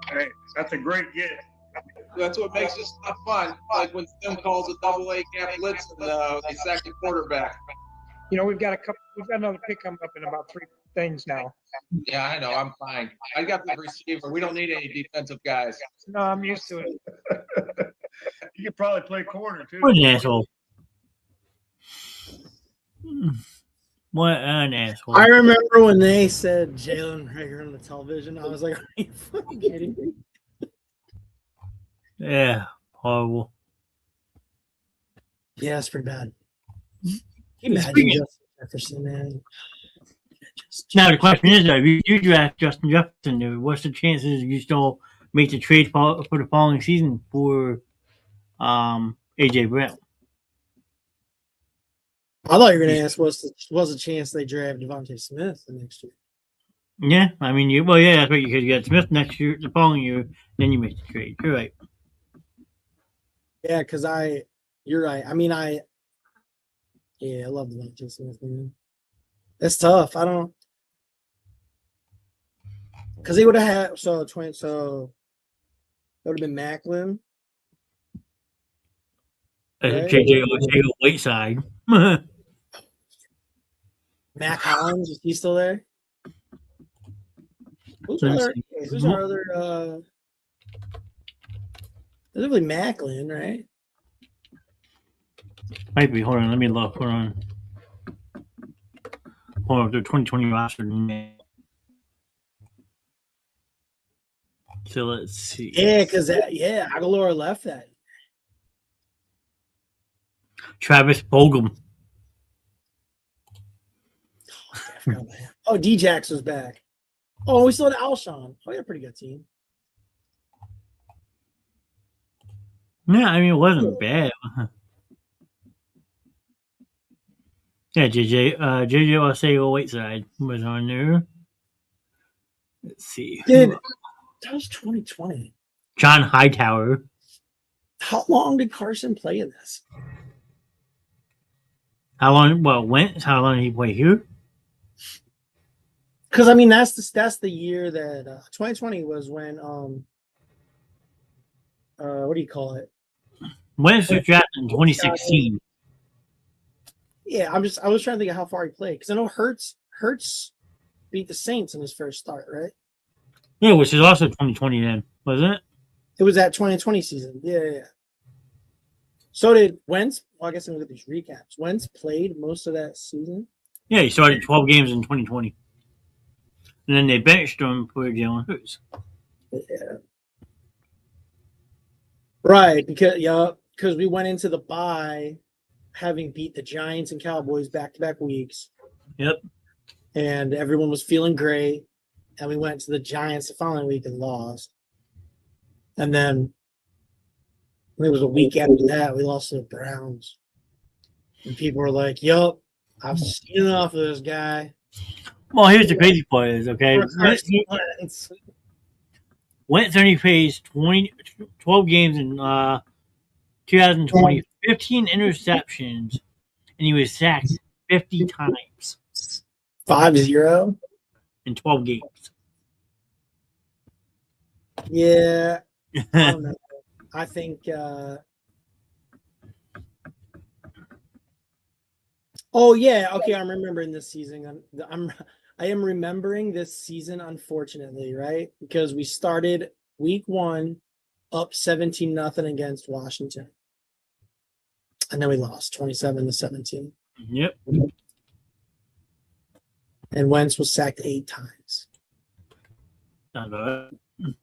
Hey, that's a great get.
That's what makes this stuff fun. Like when Tim calls a double-A gap blitz and the second quarterback.
You know, we've got another pick coming up in about 3 things now.
Yeah, I know. I'm fine. I got the receiver. We don't need any defensive guys.
No, I'm used to it.
You could probably play corner, too.
What an asshole. What an asshole.
I remember when they said Jalen Rager on the television. I was like, are you fucking kidding me?
Yeah, horrible.
Yeah, it's pretty bad. Can you imagine
Speaking-
Justin Jefferson, man?
Now the question is, though, if you draft Justin Jefferson, dude, what's the chances you still make the trade for the following season for AJ Brown?
I thought you were going to ask what's the chance they draft Devontae Smith the next year.
Yeah, I mean, yeah, that's right. You got Smith next year, the following year, then you make the trade. You're right.
Yeah, because you're right. I mean, I love Devontae Smith, man. It's tough. I don't, because he would have had so it would have been Macklin. Right.
JJ Whiteside.
Mac Hollins, is he still there? Who's our other there's really Macklin, right?
Might be. Hold on, let me look. Hold on. The 2020 roster. So let's see.
Yeah, because Aguilar left that.
Travis Bogum.
I forgot about him. Oh, D-Jax was back. Oh, we still had Alshon. Oh, yeah, pretty good team.
Yeah, I mean, it wasn't bad. Yeah, JJ Arcega Whiteside was on there. Let's see.
Dude, that was 2020.
John Hightower.
How long did Carson play in this?
How long? Well, Wentz. How long did he play here?
Because I mean, that's the year that 2020 was when what do you call it?
Wentz was drafted in 2016.
Yeah, I was trying to think of how far he played because I know Hurts beat the Saints in his first start, right?
Yeah, which is also 2020 then, wasn't it?
It was that 2020 season. Yeah. So did Wentz. Well, I guess I'm gonna look at these recaps. Wentz played most of that season.
Yeah, he started 12 games in 2020. And then they benched him for Jalen Hurts.
Yeah. Right, because we went into the bye having beat the Giants and Cowboys back-to-back weeks.
Yep.
and everyone was feeling great. And we went to the Giants the following week and lost. And then it was a week after that we lost to the Browns, and people were like, "Yup, I've seen enough of this guy."
Well, here's the crazy part is, okay, Wentz only faced 12 games in 2020, 15 interceptions, and he was sacked 50 times
5-0.
in 12 games.
Yeah, I don't know. I think. Oh yeah, okay. I'm remembering this season. I am remembering this season, unfortunately, right? Because we started week 1 up 17-0 against Washington, and then we lost 27-17.
Yep.
And Wentz was sacked 8 times.
Sounds about right.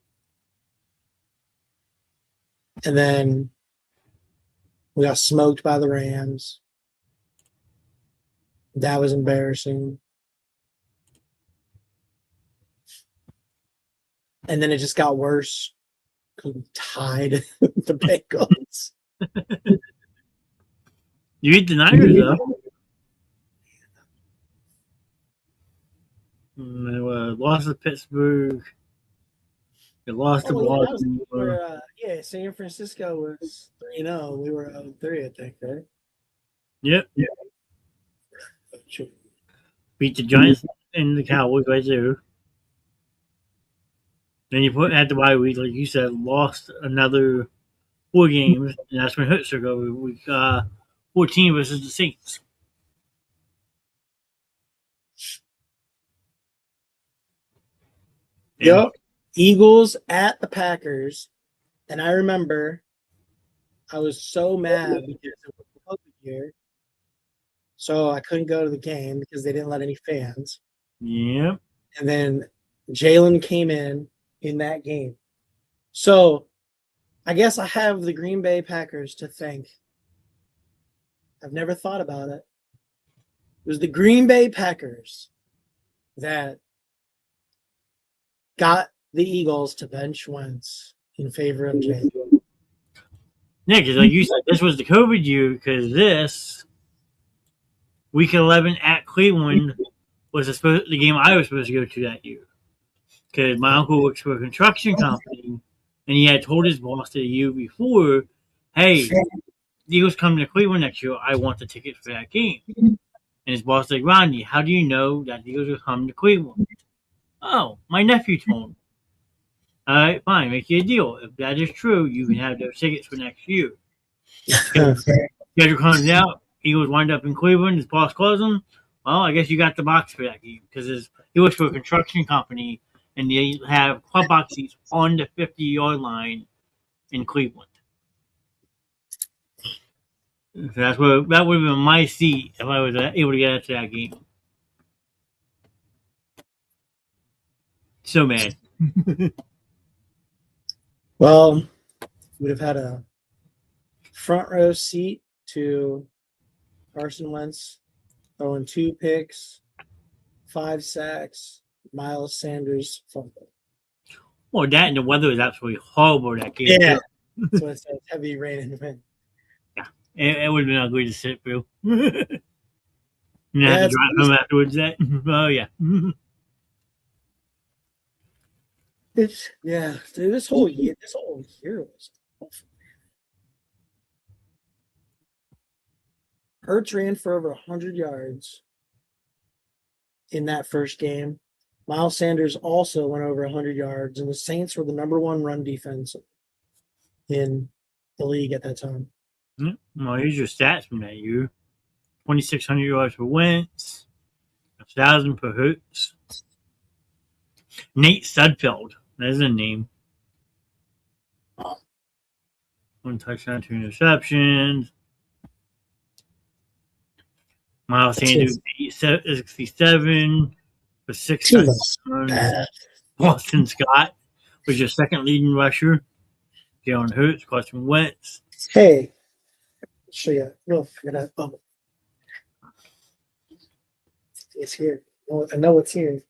And then we got smoked by the Rams. That was embarrassing. And then it just got worse because we tied the Bengals.
You beat the Niners, though. Lost to Pittsburgh. They lost to Baltimore.
San Francisco was 3-0. We were 0-3, I think, right?
Yep. Beat the Giants and the Cowboys right there. Then you at the bye week, like you said, lost another 4 games, and that's when Hurts took over. Week 14 versus the Saints.
Yep. Eagles at the Packers. And I remember I was so mad because it was the COVID year. So I couldn't go to the game because they didn't let any fans.
Yep.
And then Jalen came in that game. So I guess I have the Green Bay Packers to thank. I've never thought about it. It was the Green Bay Packers that got the Eagles to bench Wentz in favor of Jalen.
Yeah, because like you said, this was the COVID year because this week 11 at Cleveland was the game I was supposed to go to that year. Because my uncle works for a construction company, and he had told his boss the year before, hey, the Eagles coming to Cleveland next year. I want the tickets for that game. And his boss was like, Rodney, how do you know that the Eagles are coming to Cleveland? Oh, my nephew told me. All right, fine, make you a deal. If that is true, you can have those tickets for next year. Schedule comes out, Eagles wind up in Cleveland, his boss calls him. Well, I guess you got the box for that game because he works for a construction company, and they have club box seats on the 50-yard line in Cleveland. So that would have been my seat if I was able to get into that game. So mad.
Well, we'd have had a front row seat to Carson Wentz throwing 2 picks, 5 sacks, Miles Sanders fumble.
Well, that and the weather was absolutely horrible that game.
Yeah, that's what it says. Heavy rain and wind.
Yeah, it would have been ugly to sit through. And I had to drive home afterwards. Oh yeah.
Dude, this whole year was awful. Hurts ran for over 100 yards in that first game. Miles Sanders also went over 100 yards, and the Saints were the number 1 run defense in the league at that time.
Well, here's your stats from that year: 2,600 yards for Wentz, 1,000 for Hurts. Nate Sudfeld, that's a name. 1 touchdown, 2 interceptions. Miles Sanders, 67 for 6 touchdowns. Boston Scott was your second leading rusher. Jalen Hurts, Carson Wentz.
Hey, show you real figure that bubble. It's here. I know it's here.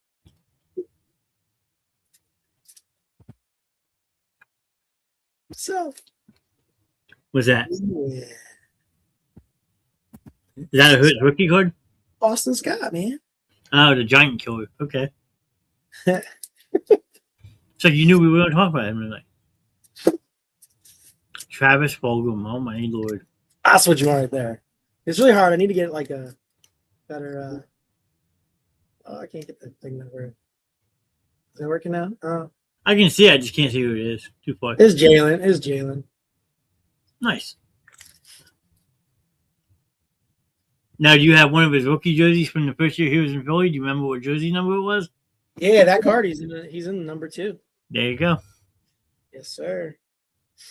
So,
What's that?
yeah.
Is that a Hurts rookie card?
Boston Scott, man.
Oh, the Giant Killer. Okay. So you knew we were going to talk about him tonight. Travis Fulgham. Oh my lord.
That's what you want right there. It's really hard. I need to get like a better. Oh, I can't get that thing that work. Is it working now?
I can see it, I just can't see who it is. Too far.
It's Jalen. It's Jalen.
Nice. Now, do you have one of his rookie jerseys from the first year he was in Philly? Do you remember what jersey number it was?
Yeah, that card. He's in number 2.
There you go.
Yes, sir.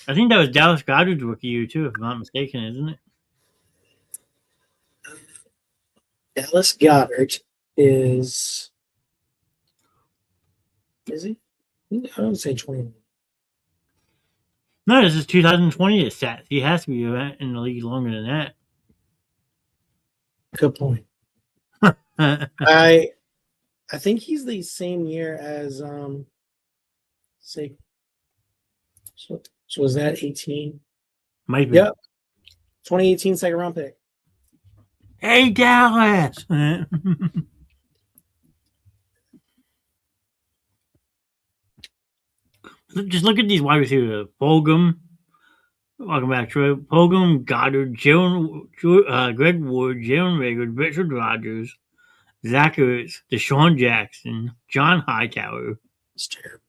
I think that was Dallas Goddard's rookie year too, if I'm not mistaken, isn't it?
Dallas Goddard is he? I don't say 21.
No, this is 2020 stats. He has to be in the league longer than that.
Good point. I think he's the same year as say. So was that 18?
Might be.
Yep. 2018 second round pick.
Hey, Dallas! Just look at these wide receivers. Fulgham. Welcome back, Troy. Fulgham, Goddard, Greg Ward, Jalen Rager, Richard Rodgers, Zach Ertz, Deshaun Jackson, John Hightower,
It's terrible.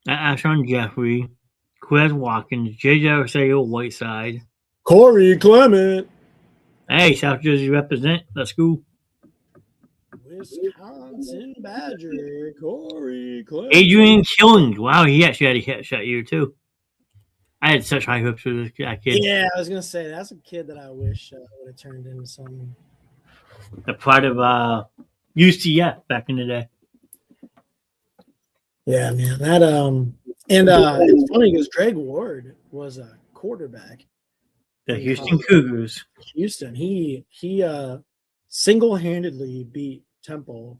Alshon Jeffrey, Quez Watkins, J.J. Arcega-Whiteside.
Corey Clement.
Hey, South Jersey represent. Let's go.
Wisconsin Badger. Corey Clement.
Adrian Killing. Wow, he actually had a catch year too. I had such high hopes for this kid.
Yeah, I was gonna say that's a kid that I wish would have turned into something.
The pride of UCF back in the day.
Yeah, man. That and it's funny because Greg Ward was a quarterback.
The Houston Cougars.
Houston. He single-handedly beat Temple.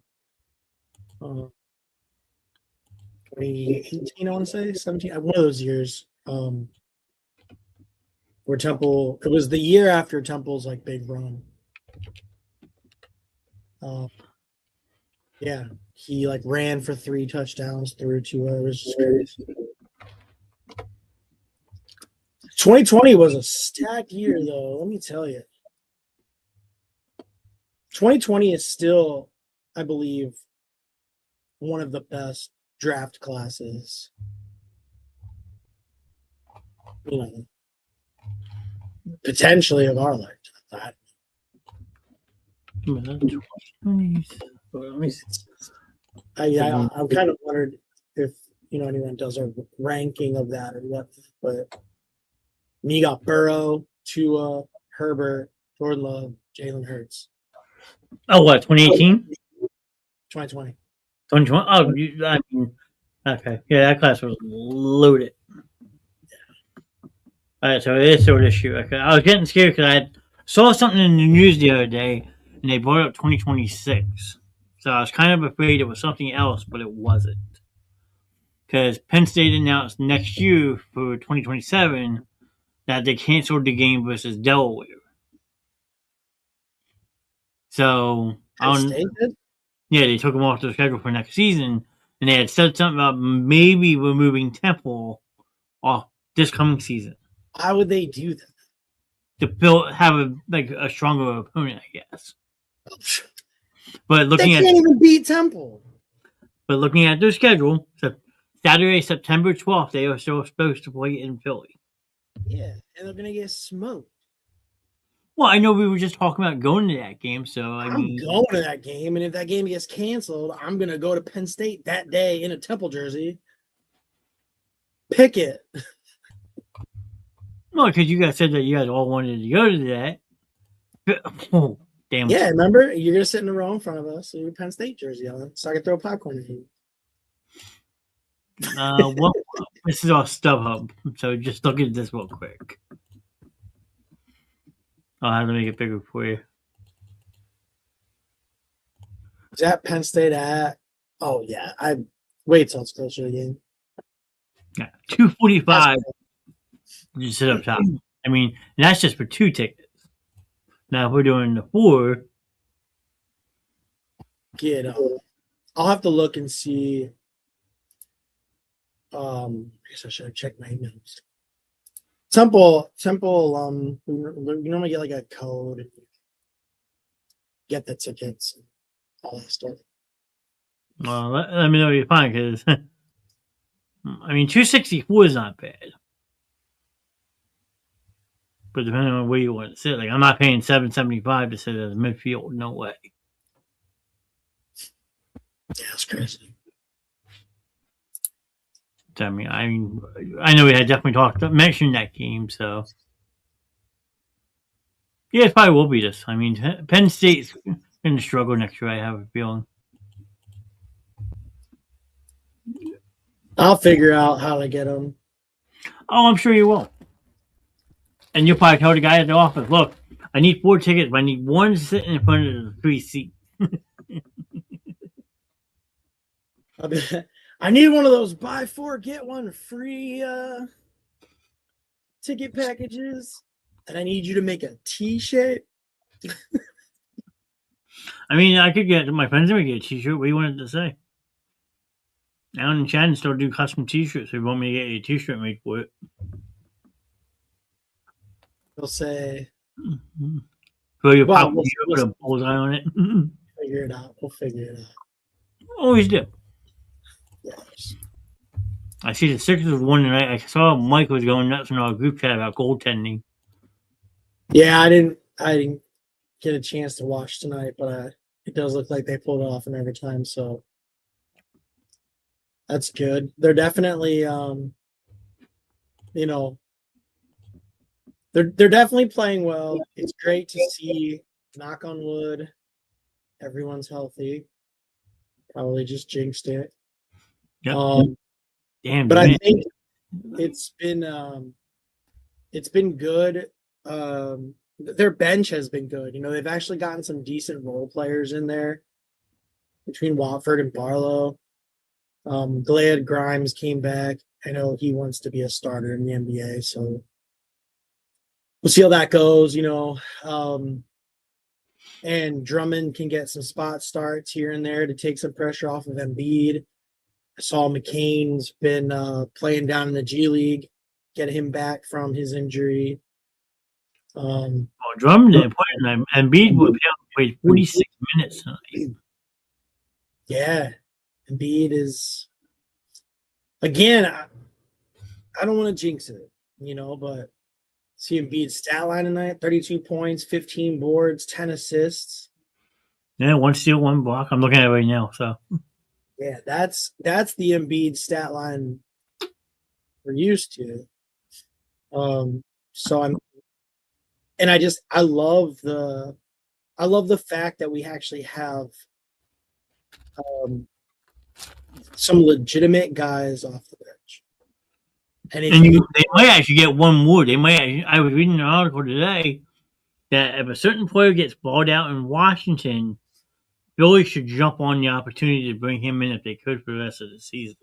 2018, I want to say 17. One of those years. Where Temple, it was the year after Temple's like big run. Yeah, he like ran for 3 touchdowns through 2 hours. 2020 was a stacked year, though. Let me tell you, 2020 is still, I believe, one of the best draft classes. You know, potentially of our lifetime.
Let me see.
I'm kind of wondered if anyone does a ranking of that or what. But you got Burrow, Tua, Herbert, Jordan Love, Jalen Hurts.
Oh, what? 2018?
2020.
2020? Oh, I mean, okay. Yeah, that class was loaded. All right, so it is sort of issue. Okay. I was getting scared because I saw something in the news the other day, and they brought up 2026. So I was kind of afraid it was something else, but it wasn't. Because Penn State announced next year for 2027 that they canceled the game versus Delaware. So,
Penn State did?
Yeah, they took them off the schedule for next season, and they had said something about maybe removing Temple off this coming season.
Why would they do that?
To have a stronger opponent, I guess. But
They can't even beat Temple.
But looking at their schedule, so Saturday, September 12th, they are still supposed to play in Philly.
Yeah, and they're gonna get smoked.
Well, I know we were just talking about going to that game, so
I'm going to that game, and if that game gets canceled, I'm gonna go to Penn State that day in a Temple jersey. Pick it.
Well, because you guys said that you guys all wanted to go to that. Oh, damn.
Yeah, remember? You're gonna sit in the row in front of us with your Penn State jersey on, so I can throw popcorn at you.
Well, this is our StubHub, so just look at this real quick. I'll have to make it bigger for you.
Is that Penn State at? Oh yeah, I wait till it's closer to the game.
Yeah, 245. You sit up top. I mean, that's just for 2 tickets. Now, if we're doing the 4,
Get I'll have to look and see. I guess I should have checked my emails. Temple. We normally get like a code and get the tickets and all that stuff.
well, let me know what you find because, I mean, 264 is not bad. But depending on where you want to sit, like I'm not paying $7.75 to sit at the midfield. No way.
Yeah, it's crazy.
So, I mean, I know we had definitely mentioned that game. So, yeah, it probably will be this. I mean, Penn State's going to struggle next year. I have a feeling.
I'll figure out how to get them.
Oh, I'm sure you will. And you'll probably tell the guy at the office, look, I need 4 tickets, but I need 1 sitting in front of the 3 seat.
I need one of those buy 4 get 1 free ticket packages, and I need you to make a T-shape.
I mean, I could get my friends to get a T-shirt. What do you want it to say? Alan and Shannon still do custom T-shirts. They want me to get a T-shirt made for it.
They'll say,
So you'll
Well,
probably put a bullseye on it.
figure it out. We'll figure it out.
Always do.
Yes.
I see the Sixers won tonight. I saw Mike was going nuts in our group chat about goaltending.
Yeah, I didn't get a chance to watch tonight, but it does look like they pulled it off in every time, so that's good. They're definitely they're definitely playing well. It's great to see, knock on wood, everyone's healthy. Probably just jinxed it.
Yep. Damn,
But
man.
I think it's been good. Their bench has been good. They've actually gotten some decent role players in there between Watford and Barlow. Glad Grimes came back. I know he wants to be a starter in the NBA, so we'll see how that goes. And Drummond can get some spot starts here and there to take some pressure off of Embiid. I saw McCain's been playing down in the G League, get him back from his injury.
Drummond didn't play tonight. Embiid played 46 minutes tonight.
Yeah, Embiid is, again, I don't want to jinx it, but see Embiid's stat line tonight, 32 points, 15 boards, 10 assists.
Yeah, 1 steal, 1 block. I'm looking at it right now. So
Yeah, that's the Embiid stat line we're used to. I love the fact that we actually have some legitimate guys off the bench. And
they might actually get 1 more. I was reading an article today that if a certain player gets balled out in Washington, Philly should jump on the opportunity to bring him in if they could for the rest of the season.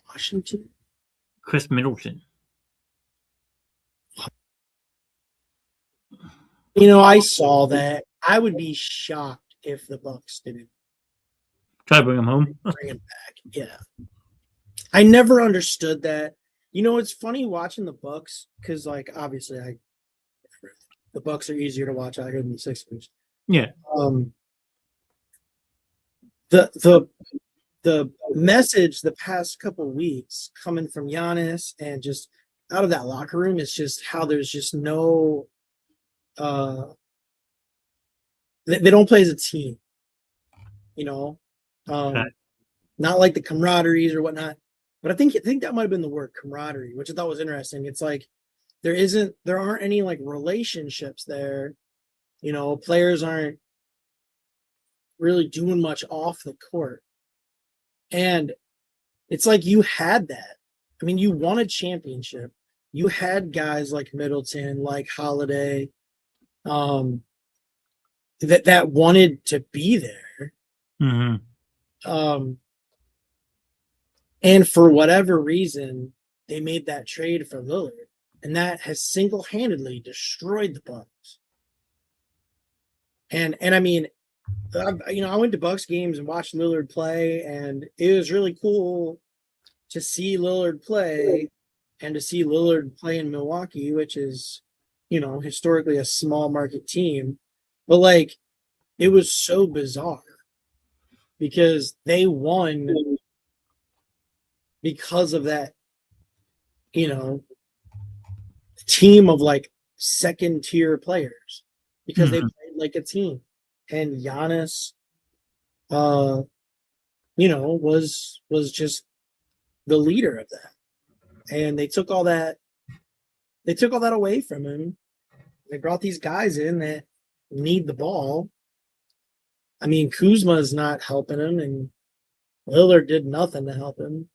Washington?
Chris Middleton.
I saw that. I would be shocked if the Bucks didn't
Try to bring him home.
bring him back. Yeah. I never understood that. It's funny watching the Bucks because, obviously, the Bucks are easier to watch out here than the Sixers.
Yeah.
The message the past couple of weeks coming from Giannis and just out of that locker room is just how there's just no they don't play as a team,
Okay.
not like the camaraderies or whatnot. But I think that might have been the word, camaraderie, which I thought was interesting. It's like there aren't any relationships there. Players aren't really doing much off the court. And it's like you had that. I mean, you won a championship. You had guys like Middleton, like Holiday, that wanted to be there.
Mm-hmm.
And for whatever reason, they made that trade for Lillard, and that has single-handedly destroyed the Bucks. And I mean, I went to Bucks games and watched Lillard play, and it was really cool to see Lillard play and to see Lillard play in Milwaukee, which is, historically a small market team. But like, it was so bizarre because they won because of that, team of like second tier players because they played like a team. And Giannis, was just the leader of that. And they took all that away from him. They brought these guys in that need the ball. I mean, Kuzma is not helping him, and Lillard did nothing to help him.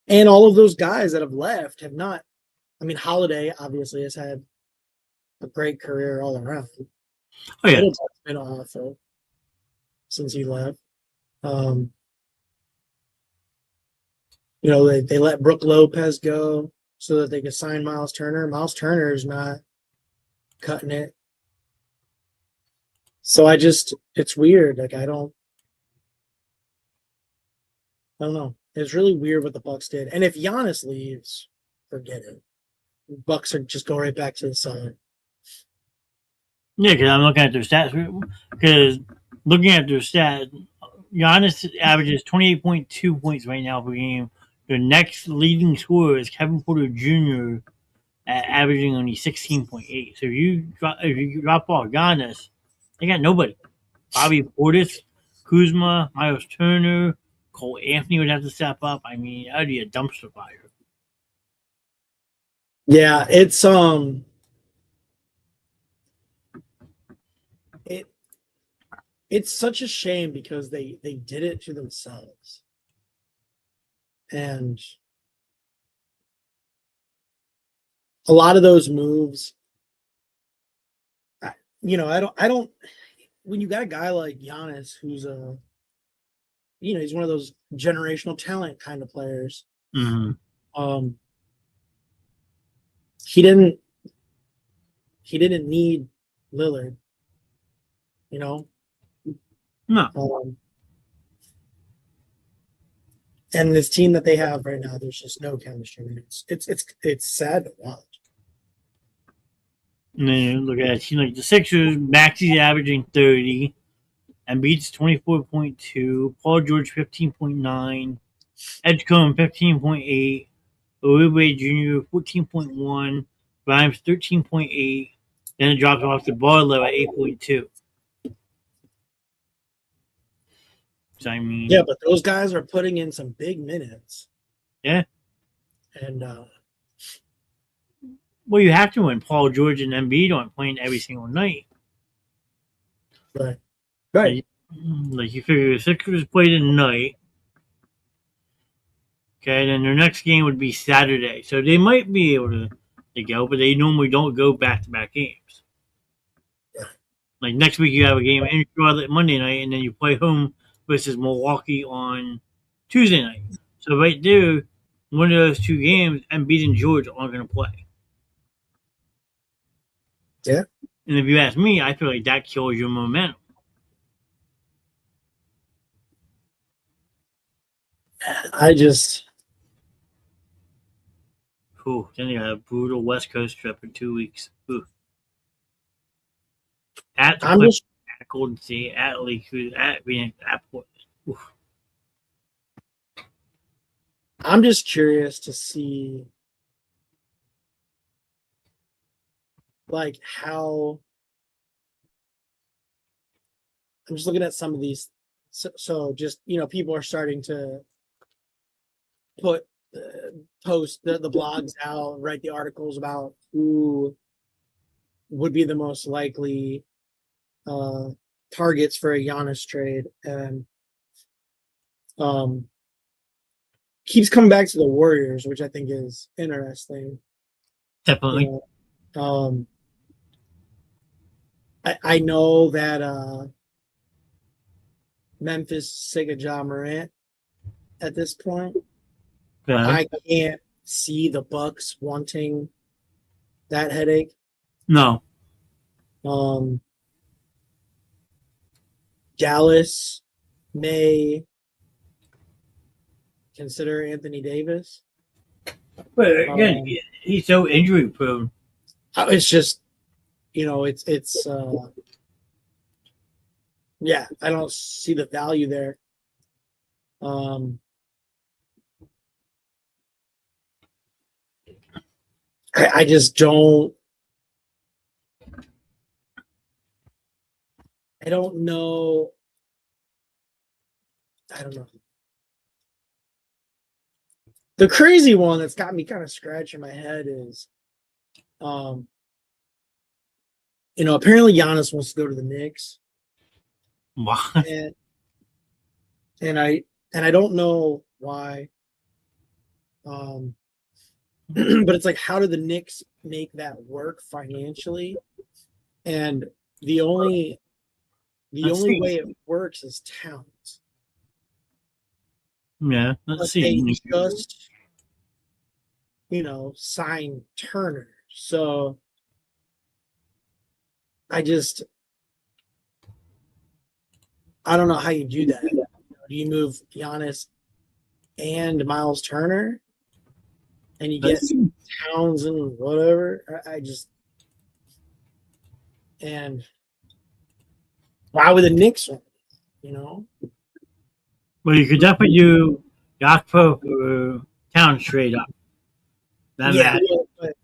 And all of those guys that have left have not. I mean, Holiday obviously has had a great career all around.
Oh yeah,
Middleton's been awful since he left. They let Brook Lopez go so that they could sign Miles Turner. Miles Turner is not cutting it. So it's weird. Like, I don't know. It's really weird what the Bucks did. And if Giannis leaves, forget it. Bucks are just go right back to the sun.
yeah. Because I'm looking at their stats. Because looking at their stats, Giannis averages 28.2 points right now per game. The next leading scorer is Kevin Porter Jr. Averaging only 16.8. So if you drop off Giannis, they got nobody. Bobby Portis, Kuzma, Miles Turner, Cole Anthony would have to step up. I mean, that'd be a dumpster fire.
Yeah, it's such a shame because they did it to themselves. And a lot of those moves, I don't when you got a guy like Giannis who's he's one of those generational talent kind of players.
Mm-hmm.
He didn't need Lillard,
No.
And this team that they have right now, there's just no chemistry. It's sad to watch.
And then you look at a team like the Sixers, Maxi's averaging 30, Embiid's 24.2, Paul George 15.9, Edgecombe 15.8, Oluwe Jr. 14.1, Grimes 13.8, then it drops off to Barlow at 8.2. So I mean,
Yeah, but those guys are putting in some big minutes.
Yeah.
And
well, you have to when Paul George and Embiid aren't playing every single night.
Right.
Like you figure the Sixers play tonight. Okay, then their next game would be Saturday. So they might be able to go, but they normally don't go back-to-back games. Like next week you have a game in Charlotte Monday night, and then you play home versus Milwaukee on Tuesday night. So right there, one of those two games, Embiid and George aren't going to play.
Yeah.
And if you ask me, I feel like that kills your momentum. Ooh, then you have a brutal West Coast trip for 2 weeks. Ooh. At Golden State, at Lakers, at Portland. Oof.
I'm just curious to see like how I'm just looking at some of these. So just, people are starting to post the blogs out, write the articles about who would be the most likely targets for a Giannis trade, and keeps coming back to the Warriors, which I think is interesting.
Definitely.
I know that Memphis sick of Ja Morant at this point.
Okay.
I can't see the Bucks wanting that headache.
No.
Dallas may consider Anthony Davis.
But again, he's so injury prone.
It's just, it's yeah, I don't see the value there. I just don't. I don't know. I don't know. The crazy one that's got me kind of scratching my head is, apparently Giannis wants to go to the Knicks,
What?
and I don't know why. But it's like, how do the Knicks make that work financially? And the only way it works is Towns.
Yeah,
But
let's
they
see.
just, sign Turner. So I don't know how you do that. Do you move Giannis and Miles Turner, and you get Towns and whatever? And why would the Knicks?
Well, you could definitely do Gakpo for Town straight up. That
Yeah.
match.
But,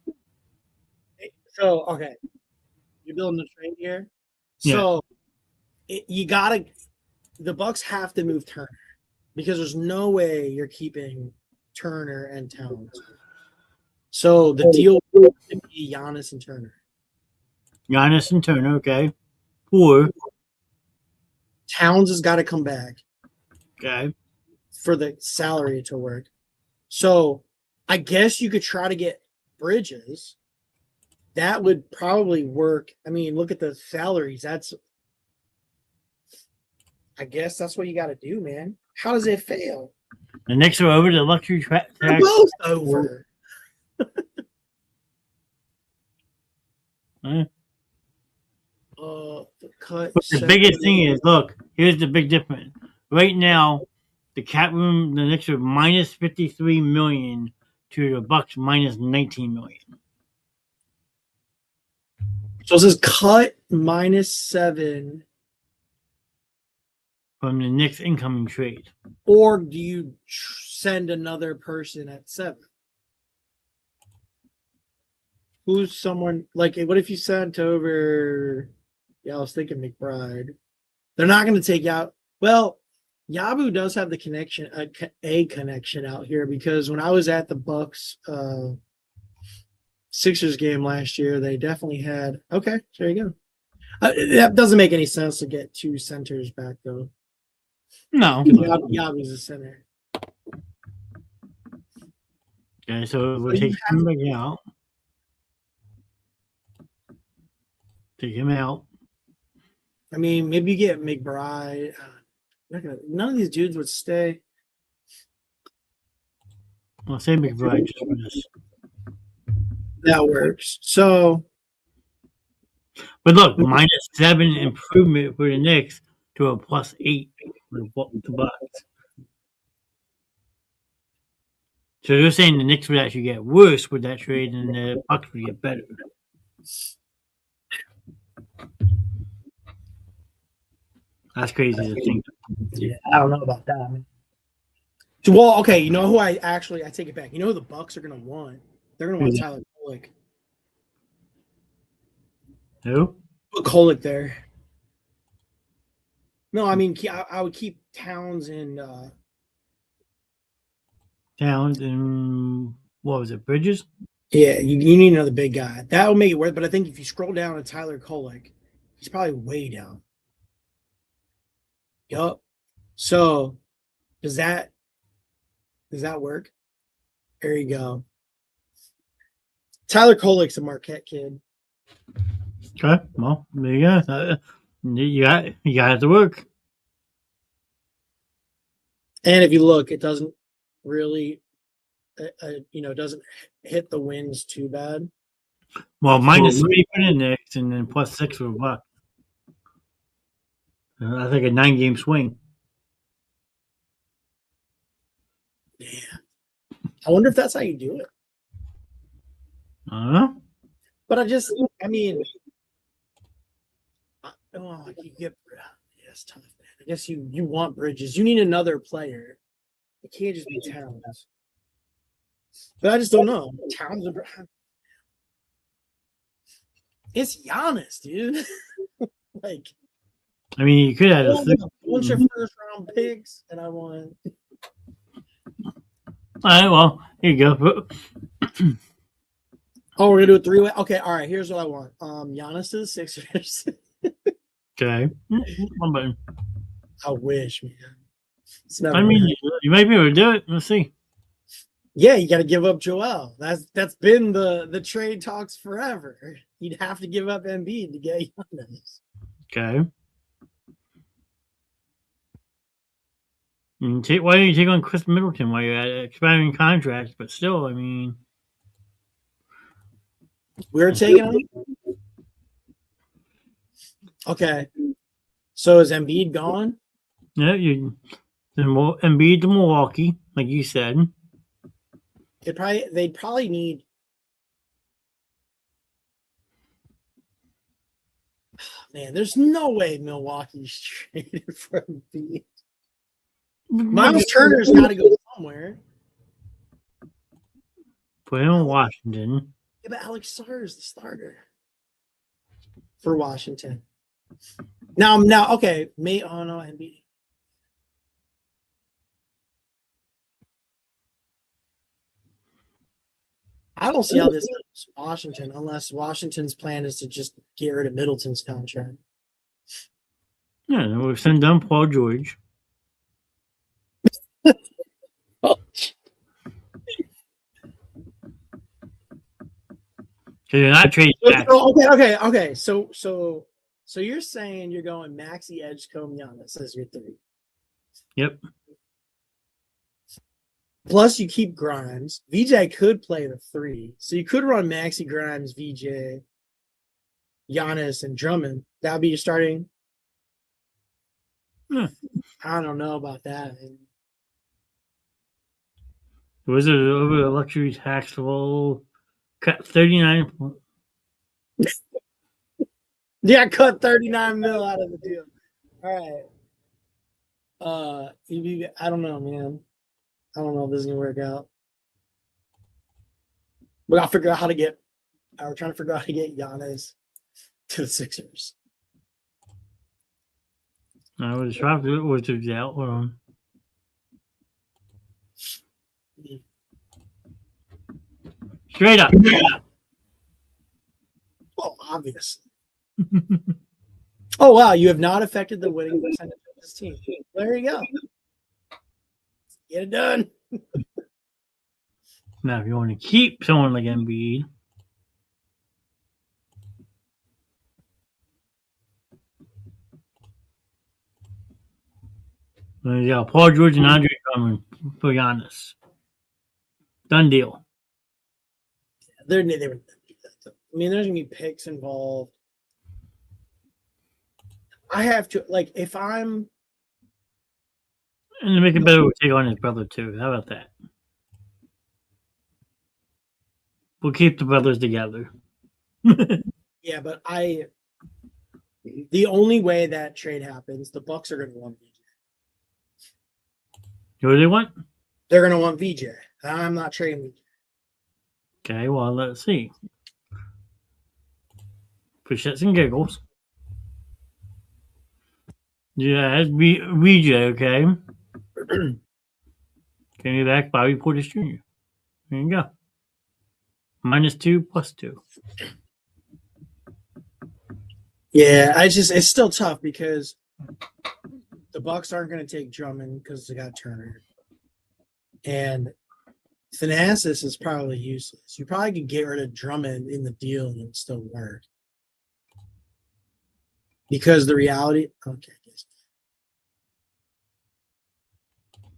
so okay, you're building a trade here.
Yeah.
So the Bucks have to move Turner because there's no way you're keeping Turner and Towns. So the deal would be Giannis and Turner.
Giannis and Turner, okay. Or,
Towns has got to come back
okay.
for the salary to work. So I guess you could try to get Bridges. That would probably work. I mean, look at the salaries. I guess that's what you got to do, man. How does it fail?
The Knicks are over the luxury
They're
tax.
both over.
Huh?
Cut.
But the biggest thing is, look, here's the big difference. Right now, the cap room, the Knicks are minus 53 million to the Bucks minus 19 million.
So it says cut -7,
From the Knicks incoming trade.
or do you send another person at 7? Who's someone like? What if you sent over? Yeah, I was thinking McBride. They're not going to take out. Well, Yabu does have the connection, a connection out here, because when I was at the Bucks Sixers game last year, they definitely had. Okay, there you go. That doesn't make any sense to get 2 centers back though.
No.
Yabu's a center.
Okay, so we'll take him back out. Take him out.
I mean, maybe you get McBride. None of these dudes would stay.
I'll say McBride just for this.
That works. So,
But look, -7 improvement for the Knicks to a +8 for the Bucks. So they're saying the Knicks would actually get worse with that trade, and the Bucks would get better. That's crazy to think.
yeah, I don't know about that. Man. Well, okay, you know who I take it back. You know who the Bucks are going to want? They're going to want Tyler Kolek.
Who?
Put Kolek there. No, I mean, I would keep Towns and
Towns and what was it? Bridges?
yeah, you need another big guy. That will make it worth. But I think if you scroll down to Tyler Kolek, he's probably way down. Yup. So does that work? There you go. Tyler Kolek's a Marquette kid.
Okay, well, there you go. You got to work.
And if you look, it doesn't really, it doesn't hit the wins too bad.
Well, -3 for the Knicks, and then +6 for the Bucks. I think a 9-game swing.
Yeah. I wonder if that's how you do it.
I don't know.
But you get, it's tough, man. I guess you want Bridges. You need another player. It can't just be Towns. But I just don't know. Towns, it's Giannis, dude. Like,
I mean, you could have
I
a
want a bunch of first round picks, and I want.
All right, well, here you go.
Oh, we're gonna do a 3-way. Okay, all right. Here's what I want. Giannis to the Sixers.
Okay. One button.
I wish, man. It's never
I mean,
happened.
you might be able to do it. Let's see.
Yeah, you got to give up Joel. That's been the trade talks forever. You'd have to give up Embiid to get Giannis.
Okay. Why don't you take on Chris Middleton while you're at expiring contracts? But still, I mean,
We're taking him. Okay. So is Embiid gone?
yeah, Embiid to Milwaukee, like you said.
They'd probably need. Man, there's no way Milwaukee's traded for Embiid. Miles Turner's got to go somewhere.
Put him in Washington.
Yeah, but Alex Sarr is the starter for Washington. Now, okay. No, Embiid. I don't see how this helps Washington unless Washington's plan is to just get rid of Middleton's contract.
Yeah, then we'll send down Paul George. So you're not trading back.
Okay. So you're saying you're going Maxey, Edgecombe, Giannis as your 3.
Yep.
Plus you keep Grimes. VJ could play the 3. So you could run Maxey, Grimes, VJ, Giannis, and Drummond. That would be your starting.
Yeah.
I don't know about that.
Was it over a luxury tax roll? Cut 39.
Yeah, cut 39 mil out of the deal. All right. I don't know, man. I don't know if this is gonna work out. We gotta figure out how to get. We're trying to figure out how to get Giannis to the Sixers.
I was trying to do it with the out. Hold on. Straight up.
Well, obviously. Oh wow, you have not affected the winning percentage of this team. There you go. Get it done.
Now, if you want to keep someone like Embiid, then you got Paul George and Andre Drummond for Giannis. Done deal.
They would never do that. I mean, there's gonna be picks involved. I have to if I'm.
And to make it better, we'll take on his brother too. How about that? We'll keep the brothers together.
Yeah, but the only way that trade happens, the Bucks are going to want VJ.
Who do they want?
They're going to want VJ. I'm not trading VJ.
Okay, well, let's see. For shits and giggles. Yeah, it's VJ, okay? Give me back Bobby Portis Jr. There you go. -2 +2.
Yeah, it's still tough because the Bucks aren't going to take Drummond because they got Turner. And Thanasis is probably useless. You probably could get rid of Drummond in the deal and it would still work. because the reality. Okay.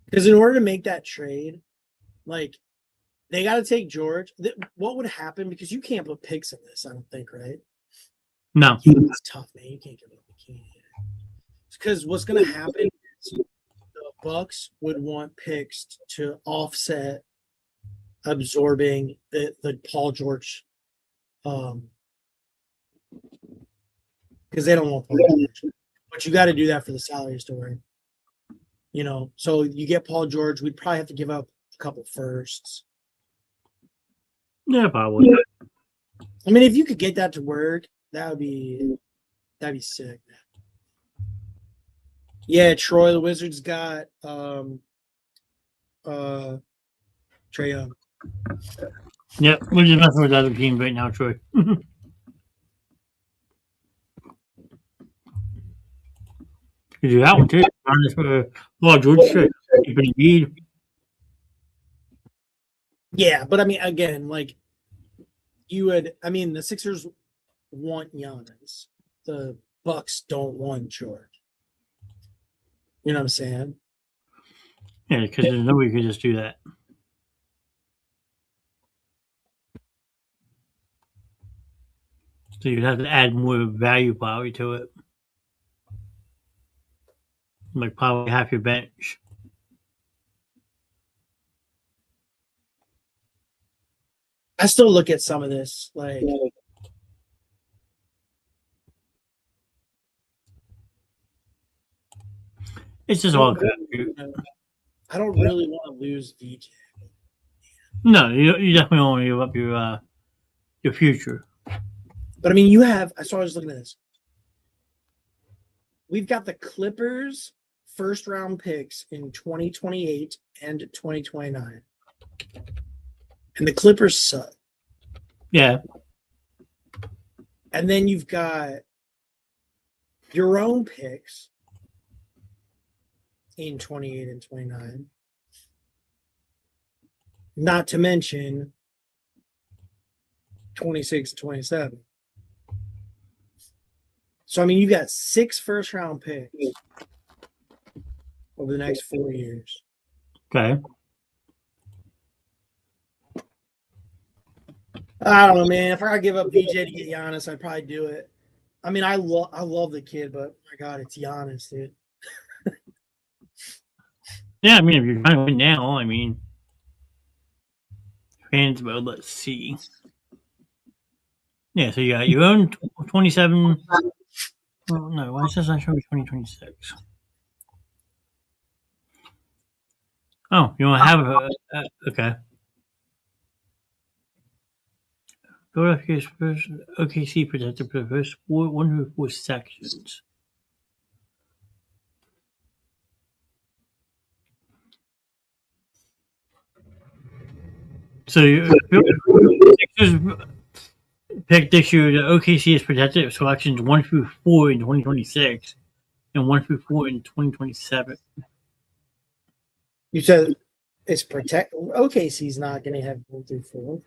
Because in order to make that trade, like they got to take George. What would happen? Because you can't put picks in this. I don't think, right?
No.
It's tough, man. You can't give up the king. Because what's going to happen is the Bucks would want picks to offset absorbing the Paul George, because they don't want Paul George. But you got to do that for the salary story. You know, so you get Paul George, we'd probably have to give up a couple firsts.
Yeah, probably.
I mean, if you could get that to work, that'd be sick. Yeah, Troy, the Wizards got Trae Young.
Yep, we're just messing with other teams right now, Troy. You do that one too. Honest for George shit. Keep it indeed.
Yeah, but I mean, again, like the Sixers want Giannis. The Bucks don't want George. You know what I'm saying?
Yeah, because there's no way you could just do that. So you'd have to add more value probably to it. Like probably half your bench.
I still look at some of this like
It's just all good.
I don't really want to lose VJ.
No, you definitely don't want to give up your future.
But I mean, you have. So I was looking at this. We've got the Clippers first round picks in 2028 and 2029, and the Clippers suck.
Yeah.
And then you've got your own picks in 28 and 29. Not to mention 26 and 27. So, I mean, you got 6 first round picks over the next 4 years.
Okay.
I don't know, man. If I gotta give up VJ to get Giannis, I'd probably do it. I mean, I love the kid, but my God, it's Giannis, dude.
Yeah, I mean, if you're trying to win now, I mean, fans, well, let's see. Yeah, so you got your own 27. Oh, no, why is this not showing 2026? Oh, you don't have okay. Philadelphia's first OKC protected for the first 104 sections. So Sixers picked this year. The OKC is protected of selections 1 through 4 in 2026 and 1 through 4 in 2027.
You said it's protect. OKC's not going to have 1 through 4.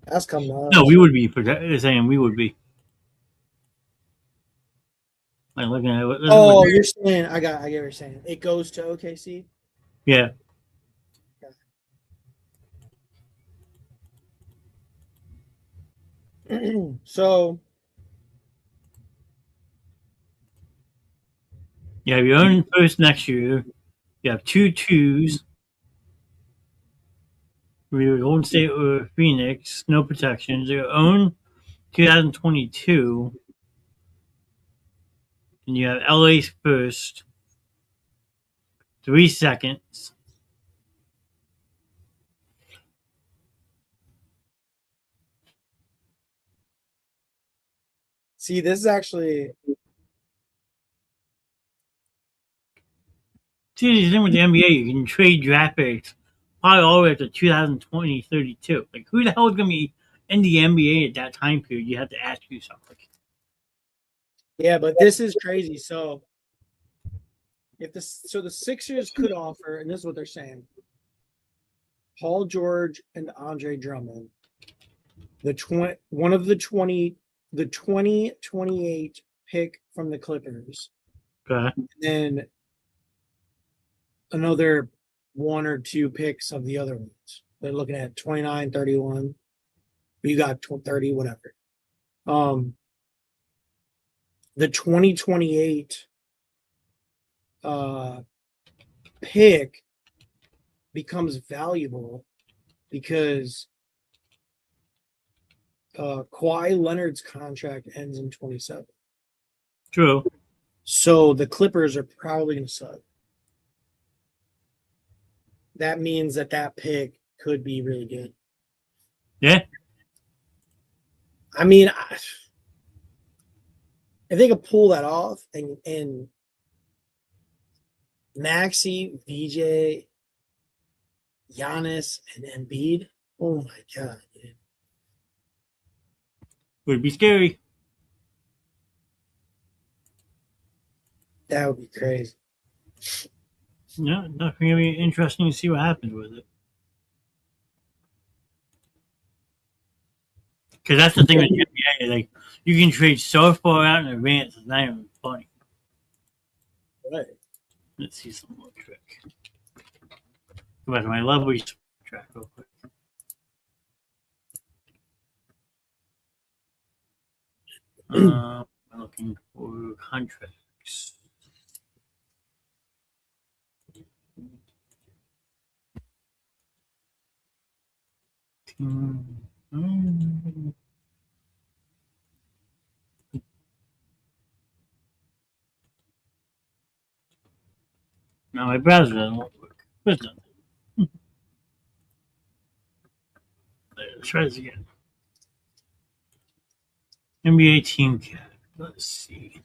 That's coming up.
No, we would be protected. Saying we would be. Like looking at it.
Oh, you're saying I get what you're saying. It goes to OKC.
Yeah.
So
you have your own first next year. You have 2 2s. Your Golden State or Phoenix, no protections. Your own 2022. And you have LA's first. 3 seconds.
see, this is actually
See, the thing with the NBA, you can trade draft picks probably all the way up to 2020, 32. Like, who the hell is going to be in the NBA at that time period? You have to ask yourself. Like,
yeah, but this is crazy. So the Sixers could offer, and this is what they're saying: Paul George and Andre Drummond, one of the 20 the 2028 pick from the Clippers,
Okay.
and then another 1 or 2 picks of the other ones. They're looking at 29, 31. You got 30, whatever. The 2028 pick becomes valuable because Kawhi Leonard's contract ends in 27.
True.
So the Clippers are probably going to suck. That means that pick could be really good.
Yeah.
I mean, if they could pull that off and Maxey, VJ, Giannis, and Embiid, oh my God, dude.
Would be scary.
That would be crazy.
Yeah, definitely gonna be interesting to see what happens with it. Because that's the thing with the NBA, like you can trade so far out in advance, it's not even funny.
Right.
Let's see some more trick. Go back to my lovely track real quick. I'm looking for contracts. Now my browser doesn't work. But it's done. Let's try this again. NBA team cap. Let's see.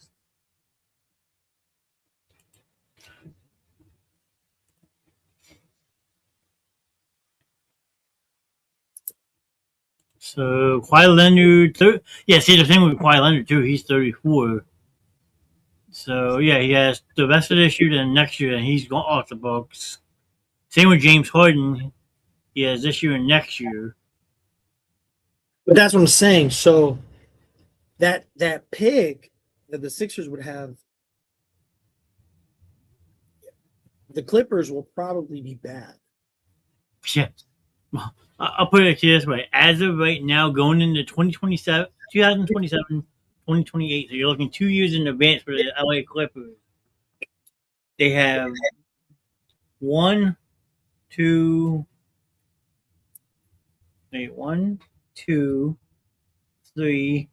So Kawhi Leonard, see the thing with Kawhi Leonard too. He's 34. So yeah, he has the rest of this year, then next year, and he's going off the books. Same with James Harden. He has this year and next year.
But that's what I'm saying. So that pick that the Sixers would have, the Clippers will probably be bad.
Yeah. Well, I'll put it to you this way. As of right now, going into 2027, 2028, so you're looking 2 years in advance for the LA Clippers. They have 1, 2, 3.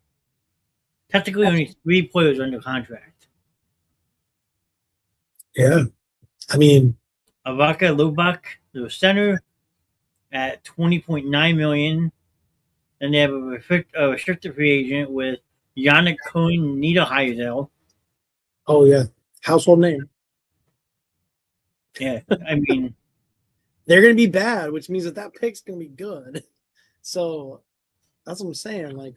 Technically, only 3 players under contract.
Yeah. I mean,
Avaka Lubak, the center, at $20.9 million. And they have a restricted free agent with Yannick Cohen Niederheisel.
oh yeah, household name.
Yeah, I mean,
They're going to be bad, which means that pick's going to be good. So that's what I'm saying. Like,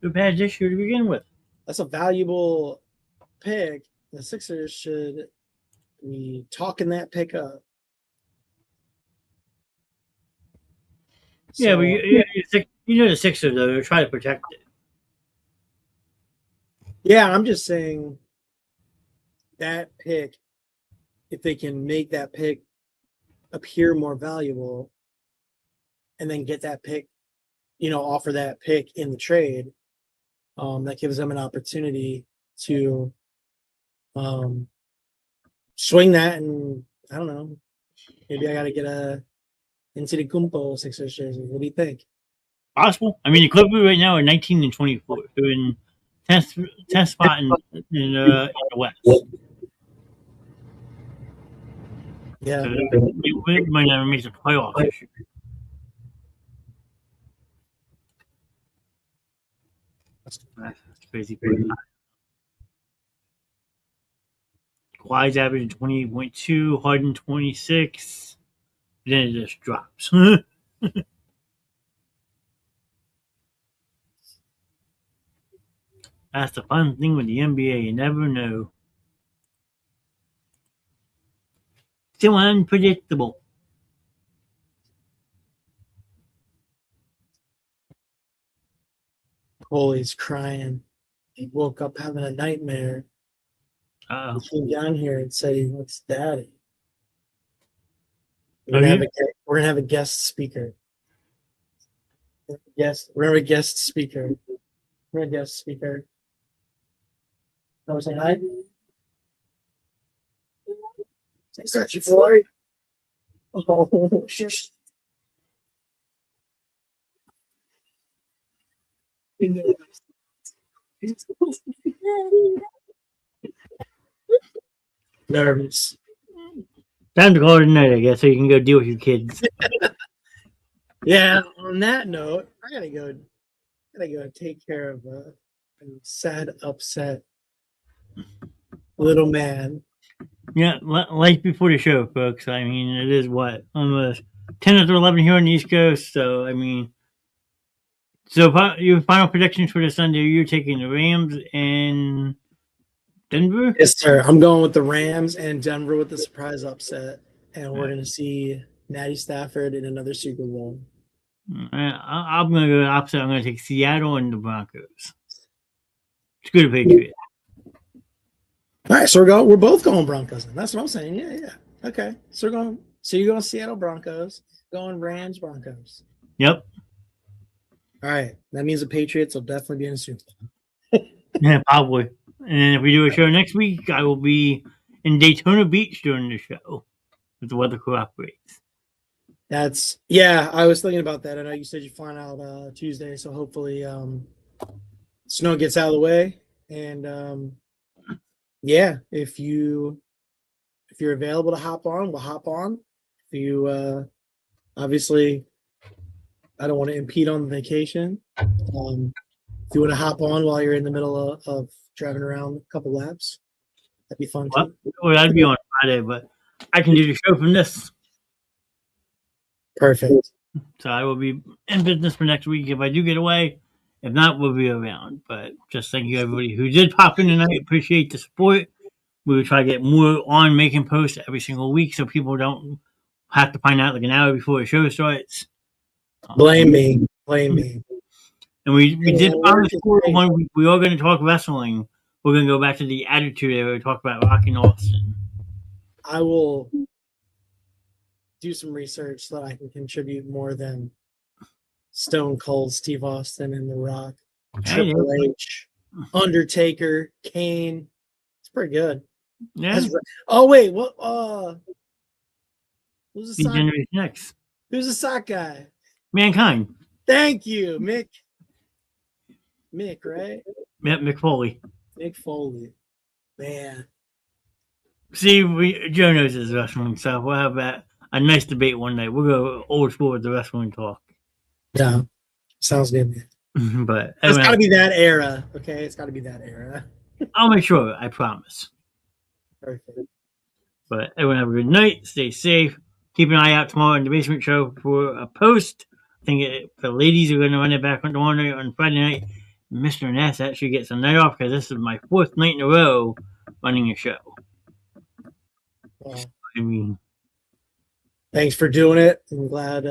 who had this year to begin with?
that's a valuable pick. The Sixers should be talking that pick up.
Yeah,
So,
but you know the Sixers, though, they're trying to protect it.
yeah, I'm just saying that pick, if they can make that pick appear more valuable and then get that pick, offer that pick in the trade, that gives them an opportunity to swing that. And I don't know, maybe I got to get a into the Kumpo Sixers jersey. What do you think?
Possible. I mean, the Clippers right now are 19 and 24. They're in 10th spot in the West.
Yeah.
So they might never make the playoffs this year. That's crazy. Kawhi's averaging 28.2, Harden 26. Then it just drops. That's the fun thing with the NBA. You never know. So unpredictable.
Coley's crying. He woke up having a nightmare.
Uh-oh.
He came down here and said he wants daddy.
Oh, yeah?
We're gonna have a guest speaker. Yes, we're gonna have a guest speaker. We're a guest speaker. I was saying hi. Say Floyd. Oh, shit. Nervous.
Time to call it a night, I guess, so you can go deal with your kids.
Yeah. On that note, I gotta go take care of a sad, upset little man.
Yeah, life before the show, folks. I mean, it is what? Almost 10 after 11 here on the East Coast. So, I mean, your final predictions for the Sunday, you're taking the Rams and Denver?
Yes, sir. I'm going with the Rams and Denver with the surprise upset, and we're gonna see Matty Stafford in another Super Bowl.
I'm going to go opposite. I'm going to take Seattle and the Broncos. It's good Patriots.
All right, so we're both going Broncos. Then. That's what I'm saying. Yeah. Okay, so you're going Seattle Broncos, going Rams Broncos.
Yep.
All right, that means the Patriots will definitely be in the Super Bowl.
Yeah, probably. And then if we do a show next week, I will be in Daytona Beach during the show if the weather cooperates.
I was thinking about that. I know you said you're flying out Tuesday, so hopefully snow gets out of the way. And if you're available to hop on, we'll hop on. If you obviously, I don't want to impede on the vacation. If you want to hop on while you're in the middle of driving around a couple laps, that'd be fun too.
Well, I'd be on Friday, but I can do the show from this.
Perfect.
So I will be in business for next week if I do get away. If not, we'll be around. But just thank you everybody who did pop in tonight. Appreciate the support. We will try to get more on making posts every single week so people don't have to find out like an hour before the show starts.
Blame me.
And we did promise one week we are going to talk wrestling. We're going to go back to the Attitude Era and talk about Rocky and Austin.
I will do some research so that I can contribute more than Stone Cold, Steve Austin, and The Rock, Triple H, Undertaker, Kane. It's pretty good.
Yeah.
Oh wait, what? Who's the sock?
Generation X.
Who's the sock guy?
Mankind.
Thank you, Mick. Mick, right?
Yep, Mick Foley.
Mick Foley. Man.
See, Joe knows his wrestling stuff. We'll have a nice debate one night. We'll go old school with the wrestling talk.
Yeah. Sounds good, man.
But
it's got to be that era. Okay, it's got to be that era.
I'll make sure. I promise.
Perfect.
But everyone have a good night. Stay safe. Keep an eye out tomorrow in the Basement Show for a post. I think the ladies are going to run it back on Friday night. Mr. Ness actually gets a night off because this is my 4th night in a row running a show.
Well,
I mean,
thanks for doing it. I'm glad.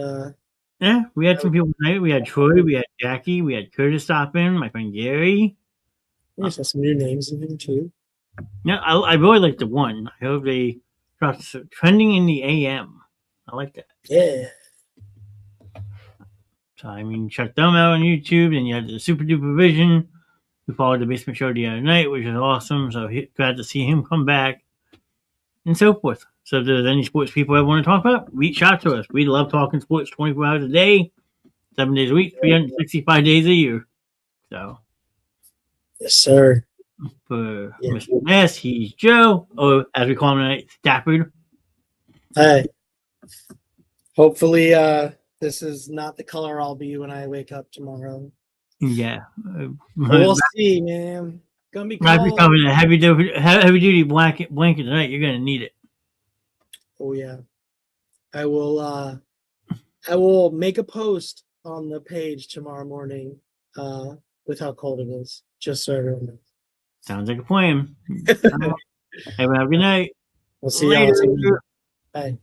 Yeah, we had some people tonight. We had Troy, we had Jackie, we had Curtis stop in, my friend Gary.
There's some new names in here too.
Yeah, I really like the one. I hope they drop trending in the AM. I like that.
Yeah.
So I mean, check them out on YouTube. And you had the Super Duper Vision, who followed the Basement Show the other night, which is awesome. So glad to see him come back, and so forth. So if there's any sports people ever want to talk about, reach out to us. We love talking sports 24 hours a day, 7 days a week, 365 days a year. So,
yes, sir.
For Mr. Ness, he's Joe, or as we call him tonight, Stafford.
Hey. Hopefully, this is not the color I'll be when I wake up tomorrow.
Yeah.
We'll see, man. Gonna be
Might be coming a heavy duty blanket tonight. You're gonna need it.
Oh yeah. I will make a post on the page tomorrow morning with how cold it is, just so everyone knows.
Sounds like a plan. Everyone have a good night.
We'll see you later. Bye.